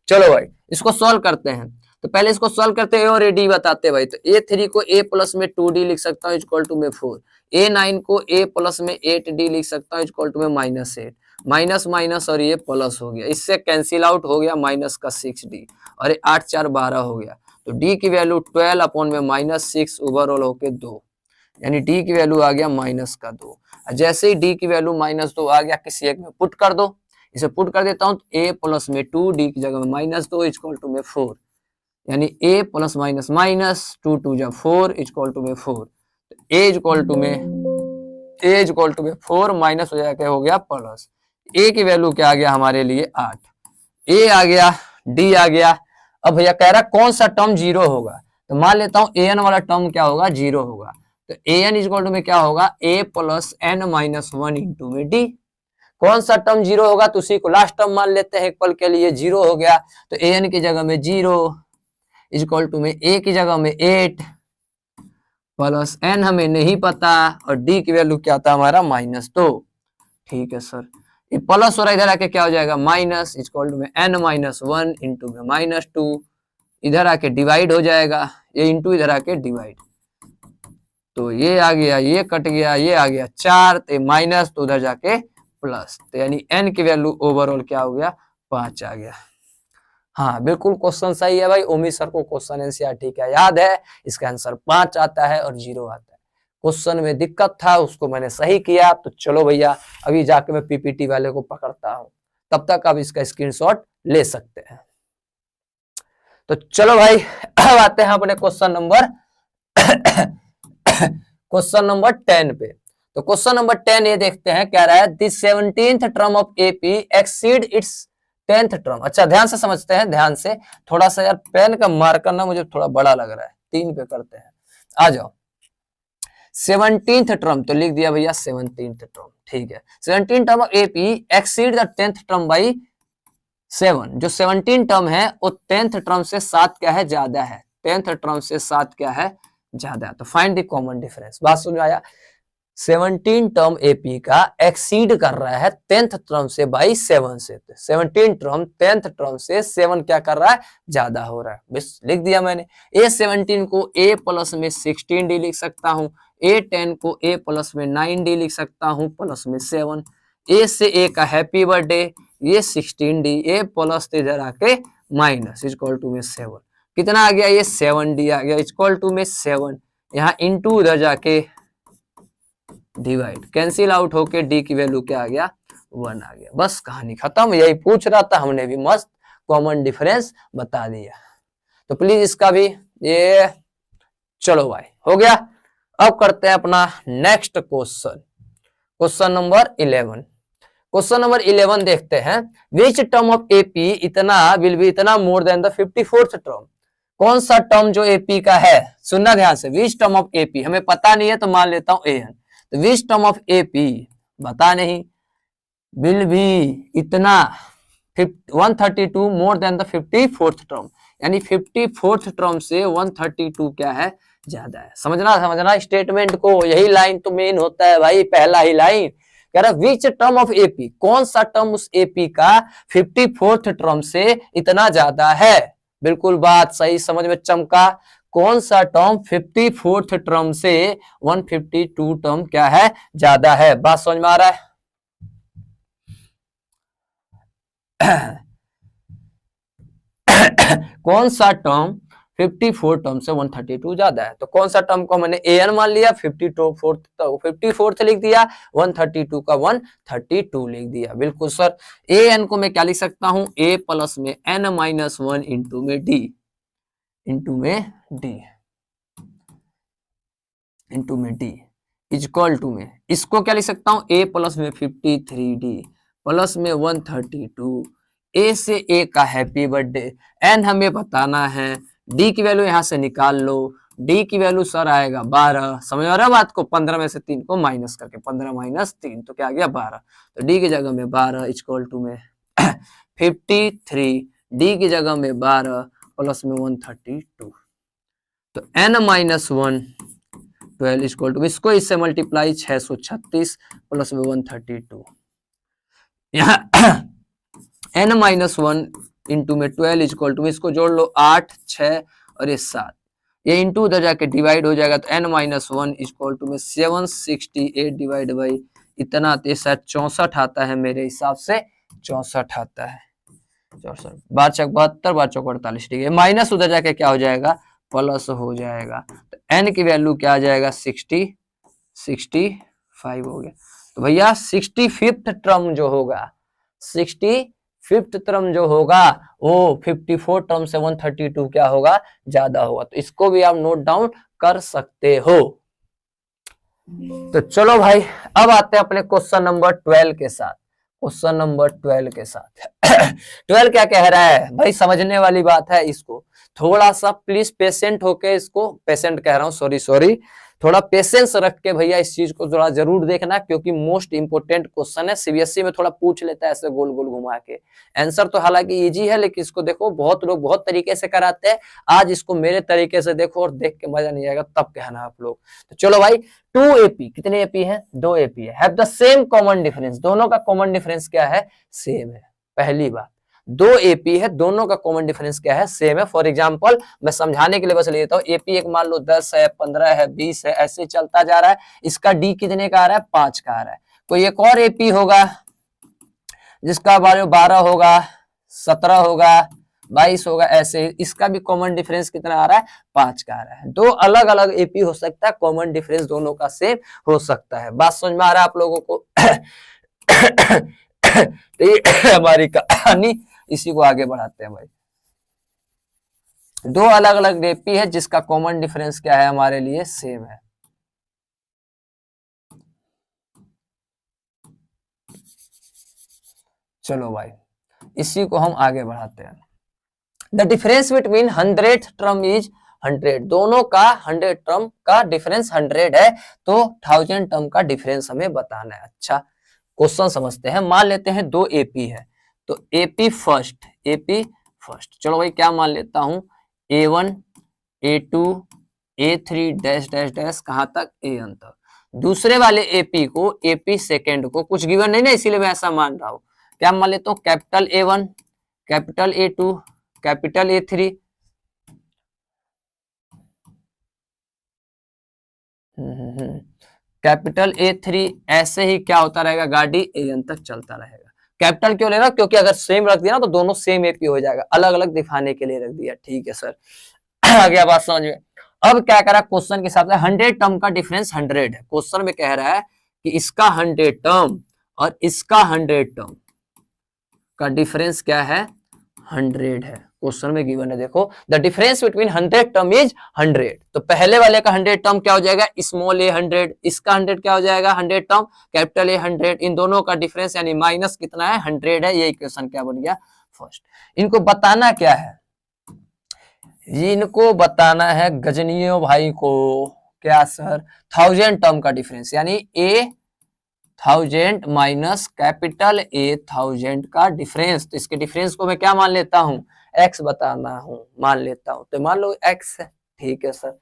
Speaker 1: चलो भाई इसको सॉल्व करते हैं, तो पहले इसको सॉल्व करते हैं और डी बताते हैं भाई। तो A3 को a प्लस में 2d लिख सकता हूँ इक्वल टू में 4, A9 को a प्लस में 8d लिख सकता हूँ इक्वल टू में -8, माइनस माइनस और ये प्लस हो गया, इससे कैंसिल आउट हो गया माइनस का 6d और 8 4 12 हो गया, तो डी की वैल्यू 12 अपॉन में -6 ओवरऑल होके 2, यानी डी की वैल्यू आ गया -2। जैसे ही डी की वैल्यू -2 आ गया, किसी एक में पुट कर दो, इसे पुट कर देता हूँ, a प्लस में 2 डी की जगह में -2 इक्वल टू में 4, यानी a प्लस माइनस माइनस 2 2 जा 4 इक्वल टू में 4, a इक्वल टू में 4 माइनस हो जाके हो गया प्लस, a की वैल्यू क्या आ गया हमारे लिए 8, a आ गया, d आ गया। अब भैया कह रहा कौन सा टर्म 0 होगा, तो मान लेता हूं an वाला टर्म क्या होगा 0 होगा, तो an इक्वल टू में क्या होगा a plus n minus 1 into में d। कौन सा टर्म 0 होगा तो उसी को लास्ट टर्म मान लेते हैं एक पल के लिए, 0 हो गया, तो an की जगह में 0 इक्वल टू में a की जगह में 8 प्लस n हमें नहीं पता और d की वैल्यू क्या था हमारा -2। ठीक है सर, ये प्लस हो रहा है, इधर आके क्या हो जाएगा माइनस इक्वल टू में n माइनस 1 इंटू में -2, इधर आके डिवाइड हो जाएगा, ये इंटू इधर आके डिवाइड, तो ये आ गया, ये कट गया, ये आ गया 4, तो माइनस तो उधर जाके प्लस, तो यानी n की वैल्यू ओवरऑल क्या हो गया 5 आ गया। हाँ बिल्कुल क्वेश्चन सही है भाई, उम्मीद सर को क्वेश्चन एनसीईआरटी का याद है, इसका आंसर 5 आता है और 0 आता है। क्वेश्चन में दिक्कत था उसको मैंने सही किया, तो चलो भैया अभी जाके मैं पीपीटी वाले को पकड़ता हूँ, तब तक आप इसका स्क्रीनशॉट ले सकते हैं। तो चलो भाई अब आते हैं अपने क्वेश्चन नंबर 10 पे। तो क्वेश्चन नंबर 10 ये देखते हैं, कह रहा है the 17th term of AP exceed it's 10th term. अच्छा ध्यान से समझते हैं, ध्यान से, थोड़ा सा यार पेन का मार्कर ना मुझे थोड़ा बड़ा लग रहा है, 3 पे करते हैं, आ जाओ। 17th टर्म तो लिख दिया भैया 17th टर्म, ठीक है। 17th term of AP exceed the 10th term by 7, जो 17 टर्म है वो 10th टर्म से 7 क्या है ज्यादा है, 10th टर्म से 7 क्या है ज्यादा है, तो फाइंड द कॉमन डिफरेंस। बात समझ में आया, 17 टर्म एपी का एक्सीड कर रहा है 10th टर्म से बाई 7 से, 17 टर्म 10th टर्म से 7 क्या कर रहा है ज्यादा हो रहा है, बस लिख दिया मैंने। A17 को A प्लस में 16D लिख सकता हूँ, A10 को A प्लस में 9D लिख सकता हूँ प्लस में 7, A से A का हैप्पी बर्थडे, ये 16D, A प्लस इधर आके माइनस इक्वल टू में 7, कितना आ गया ये 7D आ गया इक्वल टू में 7, यहाँ इंटू उधर जाके डिवाइड, कैंसिल आउट होके डी की वैल्यू क्या आ गया 1 आ गया, बस कहानी खत्म। यही पूछ रहा था, हमने भी मस्त कॉमन डिफरेंस बता दिया। तो प्लीज इसका भी ये, चलो भाई हो गया। अब करते हैं अपना next question, question number 11। Question number 11 देखते हैं, विच टर्म ऑफ एपी इतना विल बी इतना more than the 54th term. कौन सा टर्म जो एपी का है, सुनना ध्यान से, विच टर्म ऑफ एपी हमें पता नहीं है तो मान लेता हूं एन, तो विच टर्म ऑफ एपी बता नहीं, विल बी इतना 132 more than the 54th term, यानी 54th टर्म से 132 क्या है ज्यादा है। समझना स्टेटमेंट को, यही लाइन तो मेन होता है भाई, पहला ही लाइन कह रहा विच टर्म ऑफ एपी, कौन सा टर्म उस एपी का 54th टर्म से इतना ज्यादा है। बिल्कुल बात सही समझ में चमका, कौन सा टर्म 54th टर्म से 152 टर्म क्या है ज्यादा है, बात समझ में आ रहा है। कौन सा टर्म 54 टर्म से 132 ज्यादा है, तो कौन सा टर्म को मैंने an मान लिया, 54th लिख दिया, 132 का 132 लिख दिया। बिल्कुल सर, an को मैं क्या लिख सकता हूं, a प्लस में n माइनस 1 इंटू में d इक्वल टू में, इसको क्या लिख सकता हूं, a प्लस में 53d प्लस में 132, a से a का हैप्पी बर्थडे, n हमें बताना है, d की वैल्यू यहां से निकाल लो, d की वैल्यू सर आएगा 12, समझ आ रहा है बात को, 15 में से 3 को माइनस करके 15 माइनस 3 तो क्या आ गया 12, तो d की जगह में 12 इक्वल टू में 53, d की जगह में 12 प्लस में 132, तो n माइनस 1 12 इक्वल टू, इसको इससे मल्टीप्लाई 636 प्लस में 132, यहाँ n माइनस 1 इंटू में 12 इक्वल टू, इसको जोड़ लो 8 6 और ये 7, ये इंटू उधर जाके डिवाइड हो जाएगा, तो n माइनस 1 इक्वल टू में 768 डिवाइड बाई इतना, तो शायद 64 आता है, मेरे हिसाब से 64 आता है। 64, 12×72, 12×48, ठीक है। माइनस उधर जाके क्या हो जाएगा, प्लस हो जाएगा। तो n की वैल्यू क्या आ जाएगा, 65 हो गया। तो भैया 65th टर्म जो होगा, 65th टर्म जो होगा वो 54 टर्म से 132 क्या होगा, ज्यादा होगा। तो इसको भी आप नोट डाउन कर सकते हो। तो चलो भाई अब आते हैं अपने क्वेश्चन नंबर 12 के साथ। क्वेश्चन नंबर 12 के साथ 12 क्या कह रहा है भाई, समझने वाली बात है, इसको थोड़ा सा प्लीज पेशेंट होके, इसको पेशेंट कह रहा हूं, सॉरी, थोड़ा पेशेंस रख के भैया इस चीज को थोड़ा जरूर देखना, क्योंकि मोस्ट इंपोर्टेंट क्वेश्चन है। सीबीएसई में थोड़ा पूछ लेता है ऐसे गोल गोल घुमा के। आंसर तो हालांकि इजी है, लेकिन इसको देखो बहुत लोग बहुत तरीके से कराते हैं। आज इसको मेरे तरीके से देखो और देख के मजा नहीं आएगा तब कहना आप लोग। तो चलो भाई, 2 एपी, कितने एपी है, 2 एपी है, have the same common difference, दोनों का कॉमन डिफरेंस क्या है, सेम है। पहली बात, 2 एपी है, दोनों का कॉमन डिफरेंस क्या है, सेम है। फॉर एग्जांपल मैं समझाने के लिए बस लेता हूँ, एपी एक मान लो 10 है, 15 है, 20 है, ऐसे चलता जा रहा है। इसका डी कितने का आ रहा है, 5 का आ रहा है। कोई एक और एपी होगा जिसका वैल्यू 12 होगा, 17 होगा, 22 होगा, ऐसे इसका भी कॉमन डिफरेंस कितना आ रहा है, 5 का आ रहा है। 2 अलग अलग एपी हो सकता है, कॉमन डिफरेंस दोनों का सेम हो सकता है। बात समझ में आ रहा है आप लोगों को? तो ये हमारी कहानी, इसी को आगे बढ़ाते हैं भाई। 2 अलग अलग एपी है जिसका कॉमन डिफरेंस क्या है, हमारे लिए सेम है। चलो भाई इसी को हम आगे बढ़ाते हैं। The difference between 100 term is 100, दोनों का 100 टर्म का डिफरेंस 100 है, तो 1000 टर्म का डिफरेंस हमें बताना है। अच्छा क्वेश्चन समझते हैं। मान लेते हैं 2 एपी है, तो एपी फर्स्ट, चलो भाई क्या मान लेता हूं, A1 A2 A3 dash dash dash कहां तक, AN तक। दूसरे वाले एपी को, एपी सेकेंड को कुछ गिवन नहीं ना, इसीलिए मैं ऐसा मान रहा हूं। क्या मान लेता हूं, capital A1, capital A2, capital A3, capital A3, ऐसे ही क्या होता रहेगा, गाड़ी AN तक चलता रहेगा। कैपिटल क्यों ले रहा, क्योंकि अगर सेम रख दिया ना तो दोनों सेम एपी हो जाएगा, अलग अलग दिखाने के लिए रख दिया। ठीक है सर, आ गया बात समझ में। अब क्या करा, क्वेश्चन के हिसाब से 100 टर्म का डिफरेंस 100 है। क्वेश्चन में कह रहा है कि इसका 100 टर्म और इसका 100 टर्म का डिफरेंस क्या है, 100 है। क्वेश्चन में गिवन है, देखो the difference between 100 term is 100। तो पहले वाले का 100 टर्म क्या हो जाएगा, स्मॉल a 100, इसका 100 क्या हो जाएगा, 100 टर्म कैपिटल A 100। इन दोनों का डिफरेंस यानी माइनस कितना है, 100 है। ये इक्वेशन क्या बन गया, फर्स्ट। इनको बताना क्या है, इनको बताना है गजनियों भाई को, क्या सर, 1000 टर्म का डिफरेंस, यानी A 1000 माइनस कैपिटल A 1000 का डिफरेंस। तो इसके डिफरेंस को मैं क्या मान लेता हूं, x बताना हूं, मान लेता हूं। तो मान लो x है, ठीक है सर।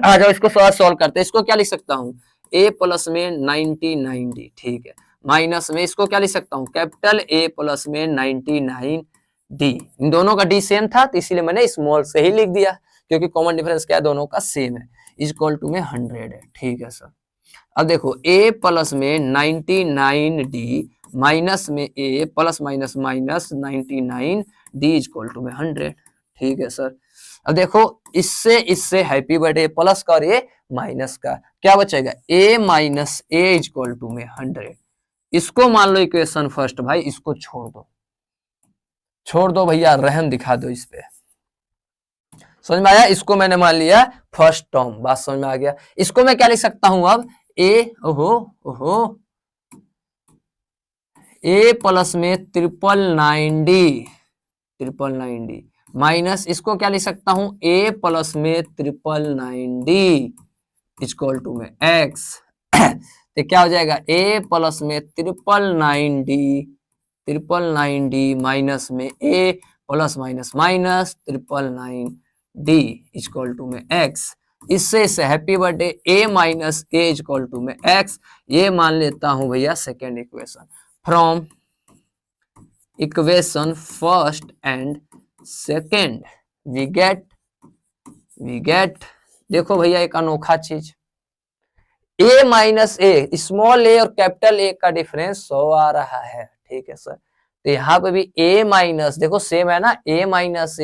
Speaker 1: आ जाओ इसको सॉल्व करते हैं। इसको क्या लिख सकता हूं, a प्लस में 90, ठीक है, माइनस में इसको क्या लिख सकता हूं, कैपिटल A प्लस में 99d। इन दोनों का d सेम था तो इसीलिए मैंने स्मॉल से ही लिख दिया, क्योंकि कॉमन डिफरेंस क्या है, दोनों का सेम है। इक्वल टू में 100 है, ठीक है सर। अब देखो a प्लस में 99d माइनस में a plus minus minus 99d equal to में 100, ठीक है सर। अब देखो इससे हैप्पी बर्थडे प्लस का और ये माइनस का क्या बचेगा, a minus a equal to में 100। इसको मान लो इक्वेशन फर्स्ट भाई, इसको छोड़ दो भैया, रहम दिखा दो इस पे। समझ में आया, इसको मैंने मान लिया फर्स्ट टर्म, बात समझ में आ गया। इसको मैं क्या लिख सकता हूं अब, ओहो a प्लस में 999d माइनस इसको क्या लिख सकता हूं, a प्लस में 999d इक्वल टू में x। तो क्या हो जाएगा, a प्लस में 999d माइनस में a plus minus minus 999d equal to में x। इससे happy birthday a minus a equal to में x। ये मान लेता हूं भैया second equation. From equation first and second we get देखो भैया एक अनोखा चीज, a minus a, small a और कैपिटल A का डिफरेंस 100 आ रहा है, ठीक है सर। तो यहाँ पे भी a माइनस, देखो सेम है ना, a minus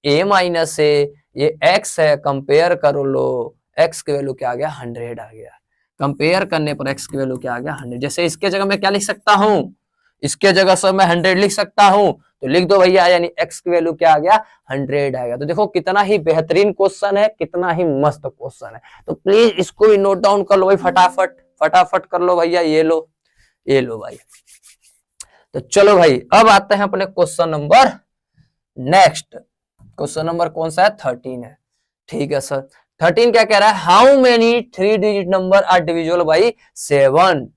Speaker 1: a minus a, ये x है, कंपेयर कर लो, x की वैल्यू क्या आ गया 100 आ गया। कंपेयर करने पर x की वैल्यू क्या आ गया 100। जैसे इसके जगह मैं क्या लिख सकता हूँ, इसके जगह सर मैं 100 लिख सकता हूँ, तो लिख दो भैया, यानी x की वैल्यू क्या आ गया 100 आएगा। तो देखो कितना ही बेहतरीन क्वेश्चन है, कितना ही मस्त क्वेश्चन है। तो प्लीज इसको भी नोट डाउन कर लो भाई, फटाफट फटाफट कर लो भैया, ये लो भाई। तो चलो भाई अब आते हैं अपने question number next. Question number कौन सा है 13 है, ठीक है सर। 13 क्या कह रहा है, how many 3 digit number are divisible by 7।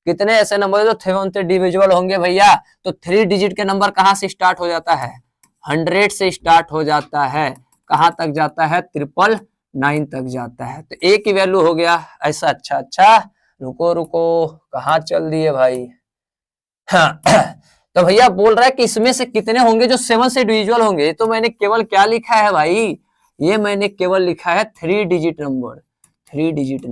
Speaker 1: कितने ऐसे नंबर जो 7 से डिविजिबल होंगे भैया। तो 3 डिजिट के नंबर कहां से स्टार्ट हो जाता है, 100 से स्टार्ट हो जाता है, कहां तक जाता है 999 तक जाता है। तो ए की वैल्यू हो गया ऐसा। अच्छा रुको कहां चल दिए भाई। हाँ तो भैया बोल रहा है कि इसमें से कितने होंगे जो 7 से डिविजिबल होंगे। तो मैंने केवल क्या लिखा है भाई, ये मैंने केवल लिखा है 3 डिजिट नंबर, 3 डिजिट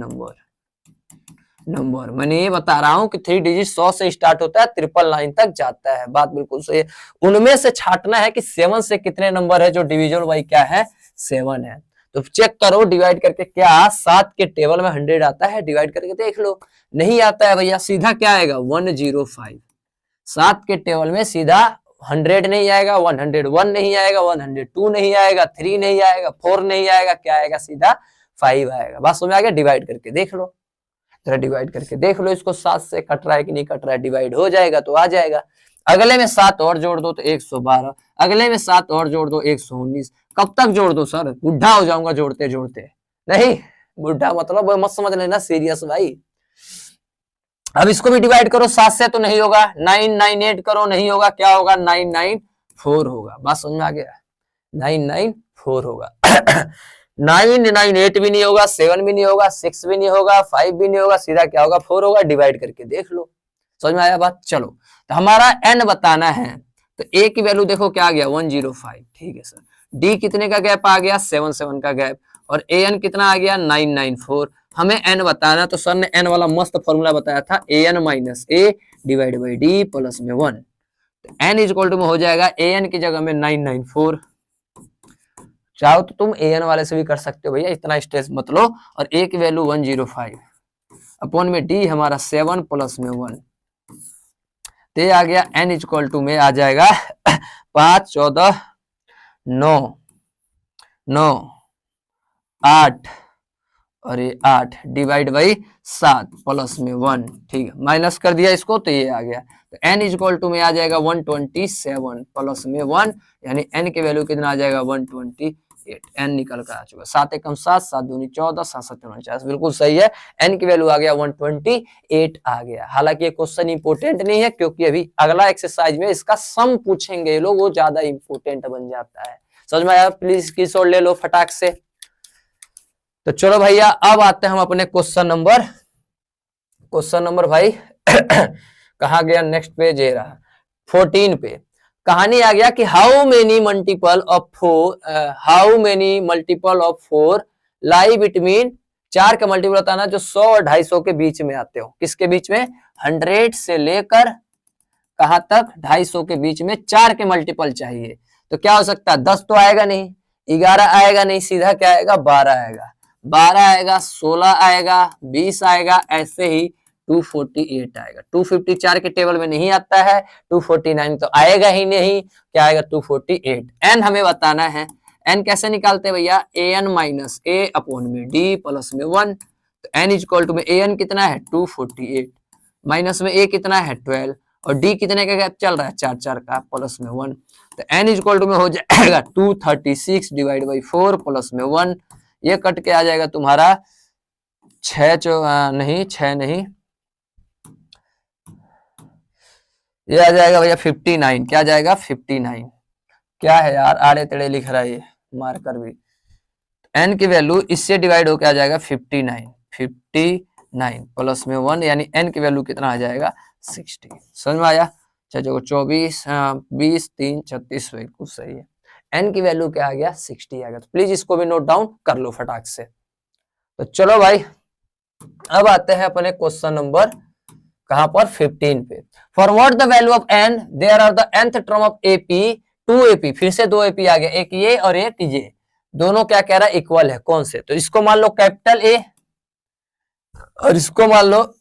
Speaker 1: नंबर मैंने ये बता रहा हूं कि 3 डिजिट 100 से स्टार्ट होता है, 999 तक जाता है। बात बिल्कुल सही है। उनमें से छांटना है कि 7 से कितने नंबर है जो डिविजिबल बाई क्या है 7 है। तो चेक करो डिवाइड करके, क्या 7 के टेबल में 100 आता है, डिवाइड करके देख लो। नहीं आता है भैया, सीधा क्या आएगा 105। 7 के टेबल में सीधा 100 नहीं आएगा, 101 नहीं आएगा, 102 नहीं आएगा, 3 नहीं आएगा, 4 नहीं आएगा, क्या आएगा सीधा 5 आएगा। बात समझ आ गया। डिवाइड करके देख लो, जरा डिवाइड करके देख लो इसको, 7 से कट रहा है कि नहीं कट रहा है, डिवाइड हो जाएगा तो आ जाएगा। अगले में 7 और जोड़ दो तो 112, अगले में 7 और जोड़ दो 119। कब तक जोड़ दो सर, बुढ़ा हो जाऊंगा जोड़ते जोड़ते। नहीं बुढ़ा मतलब मत समझ लेना सीरियस भाई। अब इसको भी डिवाइड करो 7 से तो नहीं होगा, 998 करो नहीं होगा, क्या होगा 994 होगा। बात समझ में आ गया, 994 होगा 998 भी नहीं होगा, 7 भी नहीं होगा, 6 भी नहीं होगा, 5 भी नहीं होगा, सीधा क्या होगा 4 होगा। डिवाइड करके देख लो, समझ में आया बात। चलो तो हमारा n बताना है, तो a की वैल्यू देखो क्या आ गया 105, ठीक है सर। d कितने का गैप आ गया 7 का गैप, और an कितना आ गया 994। हमें n बताना, तो सर ने n वाला मस्त फॉर्मूला बताया था, an minus a divide by d plus में 1। तो n इज इक्वल टू में हो जाएगा an की जगह में 994। चाहो तो तुम an वाले से भी कर सकते हो भैया, इतना स्ट्रेस मत लो। और a की वैल्यू 105 अपॉन में d हमारा 7 प्लस में 1, तो आ गया n इज इक्वल टू में आ जाएगा 5 14 9 9 8 और ये 8 डिवाइड बाई 7 प्लस में 1, ठीक है। माइनस कर दिया इसको तो ये आ गया। तो n इज इक्वल टू में आ जाएगा 127 प्लस में 1, यानी n की वैल्यू कितना आ जाएगा 128। n निकल कर आ चुका, 7 एकम 7, 7 दूनी 14, 7 7 49, बिल्कुल सही है। n की वैल्यू आ गया 128 आ गया। हालांकि ये क्वेश्चन इंपोर्टेंट नहीं है, क्योंकि अभी अगला एक्सरसाइज में इसका सम पूछेंगे ये लोग, वो ज्यादा इंपोर्टेंट बन जाता है। समझ में आया। प्लीज स्क्रीनशॉट ले लो फटाक से। तो चलो भैया अब आते हैं हम अपने क्वेश्चन नंबर भाई कहा गया, नेक्स्ट पेज ये रहा 14 पे। कहानी आ गया कि how many multiple of 4 lie between, 4 का मल्टीपल बताना जो 100 और 250 के बीच में आते हो। किसके बीच में, 100 से लेकर कहां तक 250 के बीच में 4 के मल्टीपल चाहिए। तो क्या हो सकता है, 10 तो आएगा नहीं, 11 आएगा नहीं, सीधा क्या आएगा 12 आएगा, 12 आएगा, 16 आएगा, 20 आएगा, ऐसे ही 248 आएगा। 254 के टेबल में नहीं आता है, 249 तो आएगा ही नहीं, क्या आएगा 248। n हमें बताना है, n कैसे निकालते हैं भैया, an माइनस a अपॉन में d प्लस में 1। तो n इज इक्वल टू में an कितना है 248, माइनस में a कितना है 12, और d कितने का गैप चल रहा है 4 4 का, प्लस में 1। तो n इज इक्वल टू में हो जाएगा 236 डिवाइड बाई 4 प्लस में 1। ये कट के आ जाएगा तुम्हारा 6 नहीं, ये आ जाएगा भैया 59। क्या जाएगा 59, क्या है यार आड़े तेड़े लिख रहा है ये मार्कर भी। n की वैल्यू इससे डिवाइड होकर आ जाएगा 59 प्लस में 1, यानी n की वैल्यू कितना आ जाएगा 60। समझ में आया। चलो 24 20 3 36 बिल्कुल सही है। n की वैल्यू क्या आ गया 60 आ गया। तो प्लीज इसको भी नोट डाउन कर लो फटाक से। तो चलो भाई अब आते हैं अपने क्वेश्चन नंबर कहां पर 15 पे। For what the value of n there are the nth term of AP, 2 AP, फिर से 2 एपी आ गया, एक ये और एक ये, दोनों क्या कह रहा है, इक्वल है, कौन से, तो इसको मान लो कैपिटल ए और इसको मान लो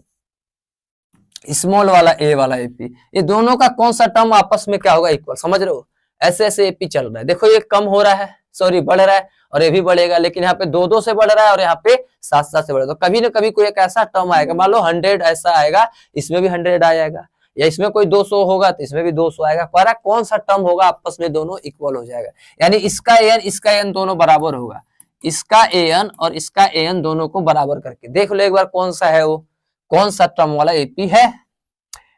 Speaker 1: स्मॉल वाला ए वाला एपी, ये दोनों का कौन सा टर्म आपस में क्या होगा, इक्वल, समझ रहे हो, ऐसे ऐसे एपी चल रहा है, देखो ये कम हो रहा है, सॉरी बढ़ रहा है, और ये भी बढ़ेगा, लेकिन यहाँ पे 2-2 से बढ़ रहा है और यहाँ पे 7-7 से बढ़ रहा है, तो कभी ना कभी कोई एक ऐसा टर्म आएगा, मान लो 100 ऐसा आएगा, इसमें भी 100 आ जाएगा, या इसमें कोई 200 होगा तो इसमें भी 200 आएगा, पर कौन सा टर्म होगा आपस में दोनों इक्वल हो जाएगा, यानी इसका एन दोनों बराबर होगा, इसका एन और इसका एन दोनों को बराबर करके देख लो एक बार कौन सा है वो, कौन सा टर्म वाला एपी है,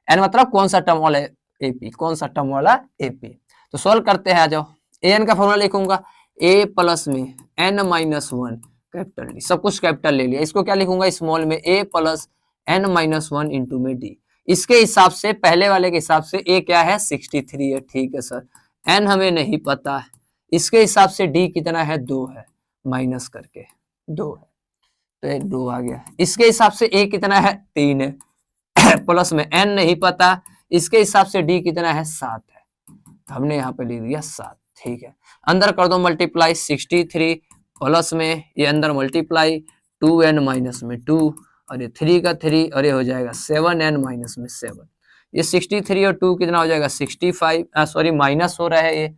Speaker 1: एन मतलब कौन सा टर्म वाला एपी, कौन सा टर्म वाला एपी। तो सोल्व करते हैं, आ जाओ, एन का फॉर्मूला लिखूंगा ए प्लस में एन माइनस 1 कैपिटल डी, सब कुछ कैपिटल ले लिया, इसको क्या लिखूंगा स्मॉल में ए प्लस एन माइनस 1 इंटू में डी, इसके हिसाब से पहले वाले के हिसाब से ए क्या है 63 है, ठीक है सर, एन हमें नहीं पता है, इसके हिसाब से डी कितना है 2 है, माइनस करके 2 है, तो ये 2 आ गया, इसके हिसाब से ए कितना है 3 है, प्लस में एन नहीं पता, इसके हिसाब से डी कितना है 7 है, तो हमने यहाँ पे लिख दिया 7, ठीक है, अंदर कर दो मल्टीप्लाई 63 प्लस में ये अंदर मल्टीप्लाई 2n माइनस में 2 और ये 3 का 3 और ये हो जाएगा 7n माइनस में 7, ये 63 और 2 कितना हो जाएगा 65, सॉरी माइनस हो रहा है ये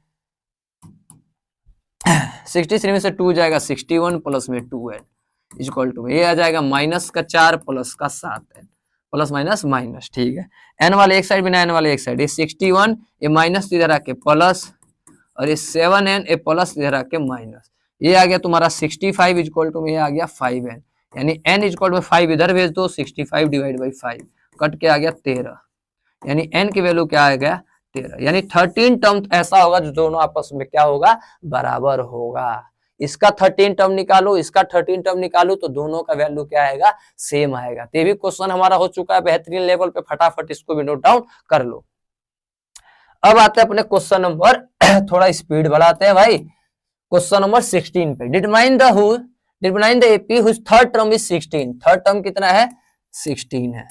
Speaker 1: 63 में से 2 जाएगा 61 प्लस में 2n इक्वल टू ये आ जाएगा माइनस का 4 प्लस का 7n प्लस माइनस माइनस, ठीक है, n वाले एक साइड बिना n वाले एक साइड, ये 61 ये माइनस इधर आके प्लस और ये 7n ये प्लस इधर आके माइनस, ये आ गया तुम्हारा 65 इक्वल टू में ये आ गया 5n, यानी n इक्वल टू 5 इधर भेज दो, 65 डिवाइड बाई 5 कट के आ गया 13, यानी n की वैल्यू क्या आ गया 13, यानी 13 टर्म ऐसा होगा जो दोनों आपस में क्या होगा बराबर होगा, इसका 13 टर्म निकालो, इसका 13 टर्म निकालो, तो दोनों का वैल्यू क्या आएगा सेम आएगा। तो ये भी क्वेश्चन हमारा हो चुका है बेहतरीन लेवल पे, फटाफट इसको भी नोट डाउन कर लो। अब आते हैं अपने क्वेश्चन नंबर थोड़ा स्पीड बढ़ाते हैं भाई, क्वेश्चन नंबर 16 पे, determine the AP whose third term is 16, third term कितना है 16 है,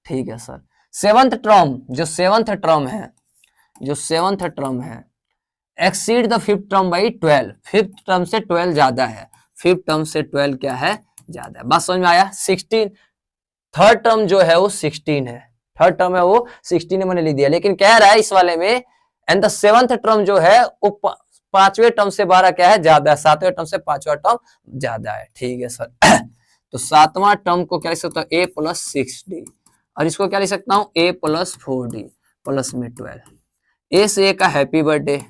Speaker 1: ठीक है सर, सेवंथ टर्म जो सेवंथ टर्म है exceed the fifth term by 12, fifth term से 12 ज्यादा है, फिफ्थ टर्म से 12 क्या है ज्यादा है, बात समझ में आया, 16 थर्ड टर्म जो है वो 16 है, थर्ड टर्म है वो 16 है, मैंने लिख दिया, लेकिन कह रहा है इस वाले में एंड द सेवंथ टर्म जो है वो पांचवें टर्म से 12 क्या है ज्यादा है, सातवें टर्म से पांचवा टर्म ज्यादा है, ठीक है सर तो सातवां टर्म को क्या लिख सकता हूँ a प्लस 6d और इसको क्या लिख सकता हूँ a प्लस 4d प्लस में 12, a से a का हैप्पी बर्थडे,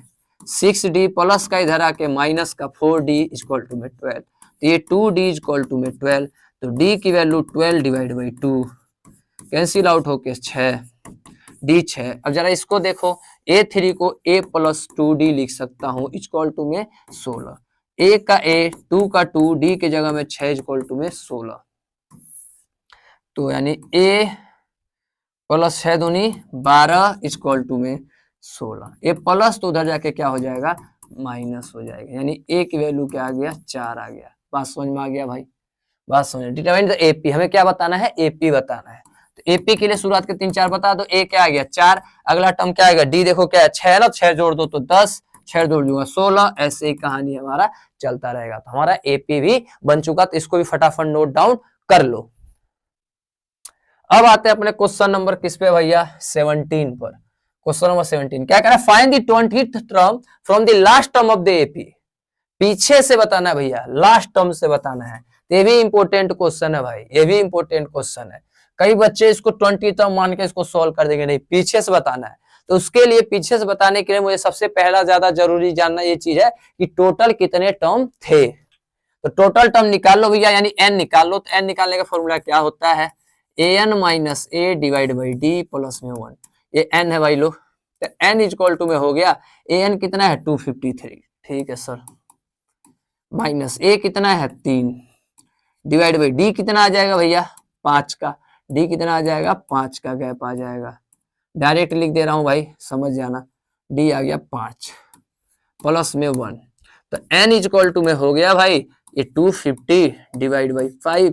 Speaker 1: 6d प्लस का इधर आके माइनस का 4d इक्वल टू में 12, तो ये 2d इक्वल टू में 12, तो d की value 12 divide by 2 cancel out होके 6, d 6, अब जरा इसको देखो a3 को a प्लस 2d लिख सकता हूँ इक्वल टू में 16, a का a 2 का 2 d के जगह में 6 इक्वल टू में 16, तो यानी a प्लस 6 दूनी 12 इक्वल टू में 16, ए प्लस तो उधर जाके क्या हो जाएगा माइनस हो जाएगा, यानी ए की वैल्यू क्या आ गया 4 आ गया, बात समझ में आ गया भाई, बात समझ, डिटरमाइन द एपी, हमें क्या बताना है एपी बताना है, तो एपी के लिए शुरुआत के 3-4 बता दो, ए क्या आ गया 4, अगला टर्म क्या आएगा डी, देखो क्या है 6 ना, 6 जोड़ दो तो 10, 6 जोड़ दूंगा 16, ऐसे ही कहानी हमारा चलता रहेगा, तो हमारा एपी भी बन चुका, तो इसको भी फटाफट नोट डाउन कर लो। अब आते हैं अपने क्वेश्चन नंबर किस पे भैया 17 पर, क्वेश्चन नंबर 17 क्या कह रहा है, find the 20th term from the last term of the AP, पीछे से बताना है भैया, लास्ट टर्म से बताना है, ये भी इंपॉर्टेंट क्वेश्चन है भाई, ये भी इंपॉर्टेंट क्वेश्चन है, कई बच्चे इसको 20 टर्म मान के इसको सॉल्व कर देंगे, नहीं पीछे से बताना है, तो उसके लिए पीछे से बताने के लिए मुझे सबसे पहला ज्यादा जरूरी जानना ये चीज है कि टोटल कितने टर्म थे, तो टोटल टर्म निकाल लो भैया, यानी एन निकाल लो, तो एन निकालने का फॉर्मूला क्या होता है an minus a divide by d plus में 1, ये n है भाई लोग, तो n इक्वल टू में हो गया an कितना है 253, ठीक है सर, माइनस a कितना है 3 डिवाइड बाई d कितना आ जाएगा भैया 5 का, d कितना आ जाएगा 5 का गैप आ जाएगा, डायरेक्ट लिख दे रहा हूं भाई समझ जाना, d आ गया 5 प्लस में 1, तो n इक्वल टू में हो गया भाई ये 250 डिवाइड बाई 5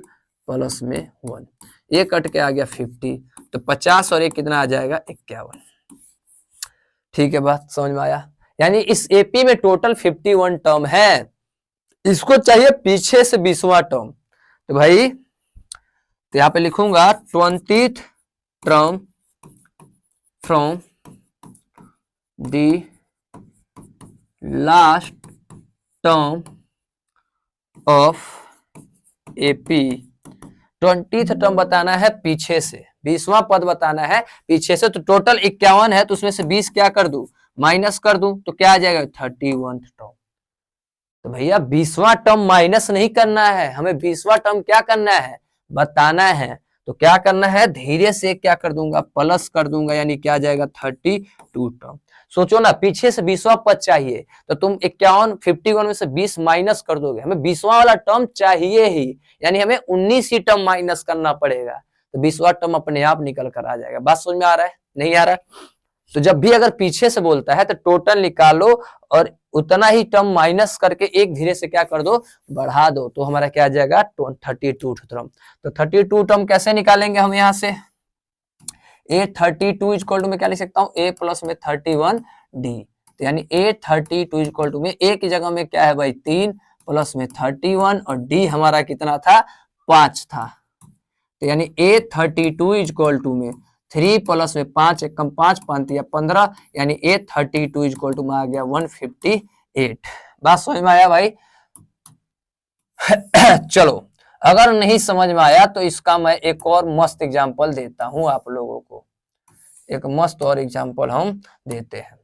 Speaker 1: प्लस में 1, ये कट के आ गया 50, तो 50 और एक कितना आ जाएगा 51। ठीक है, बात समझ में आया। यानी इस एपी में टोटल 51 टर्म है, इसको चाहिए पीछे से 20वां टर्म। तो भाई तो यहां पे लिखूंगा 20th term from the last term of AP. 20th term बताना है पीछे से, 20वां पद बताना है पीछे से। तो टोटल 51 है, तो उसमें से 20 क्या कर दूं, माइनस कर दूं, तो क्या आ जाएगा 31th टर्म। तो भैया 20वां टर्म माइनस नहीं करना है, हमें 20वां टर्म क्या करना है, बताना है। तो क्या करना है, धीरे से क्या कर दूंगा, प्लस कर दूंगा, यानी क्या आ जाएगा 32 टर्म। सोचो ना, पीछे से 20वां पद चाहिए, तो तुम 51 में से 20 माइनस कर दोगे, हमें 20वां वाला टर्म चाहिए ही, यानी हमें 19 ही टर्म माइनस करना पड़ेगा। तो 20वां टर्म अपने आप निकल कर आ जाएगा। बात समझ में आ रहा है, नहीं आ रहा है? तो जब भी अगर पीछे से बोलता है तो टोटल निकालो और उतना ही टर्म माइनस करके एक धीरे से क्या कर दो, बढ़ा दो, तो हमारा क्या आ जाएगा 32 टर्म। तो 32 टर्म कैसे निकालेंगे हम यहाँ से, ए 32 इक्वल टू में क्या लिख सकता हूँ, ए प्लस में 31 डी। तो यानी ए 32 इक्वल टू में ए की जगह में क्या है भाई 3 प्लस में 31 और डी हमारा कितना था 5 था। तो यानी ए 32 इक्वल टू में 3 प्लस में 5 एक कम 5 5 या 15, यानी ए 32 इक्वल टू में आ गया 158। बात समझ में आया भाई? चलो, अगर नहीं समझ में आया तो इसका मैं एक और मस्त एग्जांपल देता हूं आप लोगों को, एक मस्त और एग्जांपल हम देते हैं।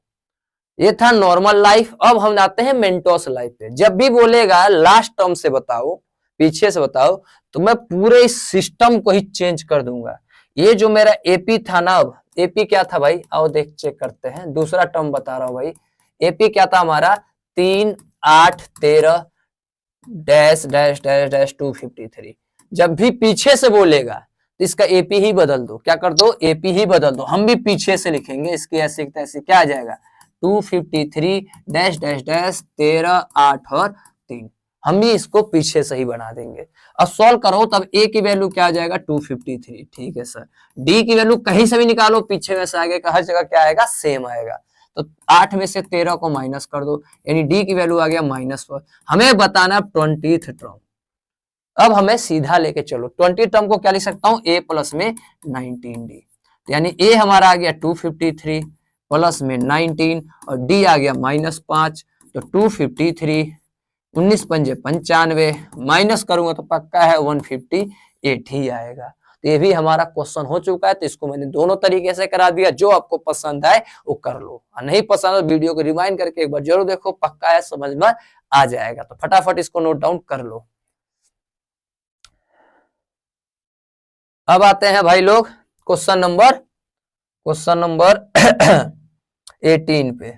Speaker 1: ये था नॉर्मल लाइफ, अब हम आते हैं मेंटोस लाइफ पे। जब भी बोलेगा लास्ट टर्म से बताओ, पीछे से बताओ, तो मैं पूरे इस सिस्टम को ही चेंज कर दूंगा। ये जो मेरा एपी था ना, अब एपी क्या था भाई, आओ देख चेक करते हैं, दूसरा टर्म बता रहा हूं भाई। एपी क्या था हमारा 3 8 13 डैश डैश डैश डैश 253। जब भी पीछे से बोलेगा तो इसका एपी ही बदल दो, क्या कर दो, एपी ही बदल दो। हम भी पीछे से लिखेंगे इसकी ऐसे तैसे, क्या आ जाएगा 253 डैश डैश डैश 13 8 और 3। हम भी इसको पीछे से ही बना देंगे। अब सॉल्व करो, तब ए की वैल्यू क्या आ जाएगा 253। ठीक है सर। डी की वैल्यू कहीं से भी निकालो, पीछे में से आगे का हर जगह क्या आएगा, सेम आएगा। तो 8 में से 13 को माइनस कर दो, यानी डी की वैल्यू आ गया -4। हमें बताना 20th टर्म। अब हमें सीधा लेके चलो, 20 टर्म को क्या लिख सकता हूं, ए प्लस में 19d। यानी ए हमारा आ गया 253 प्लस में 19 और डी आ गया -5। तो 253 19 पंजे 95, माइनस करूंगा तो पक्का है 158 ही आएगा। तो ये भी हमारा क्वेश्चन हो चुका है। तो इसको मैंने दोनों तरीके से करा दिया, जो आपको पसंद आए वो कर लो, और नहीं पसंद तो वीडियो को रिवाइंड करके एक बार जरूर देखो, पक्का है समझ में आ जाएगा। तो फटाफट इसको नोट डाउन कर लो। अब आते हैं भाई लोग क्वेश्चन नंबर 18 पे।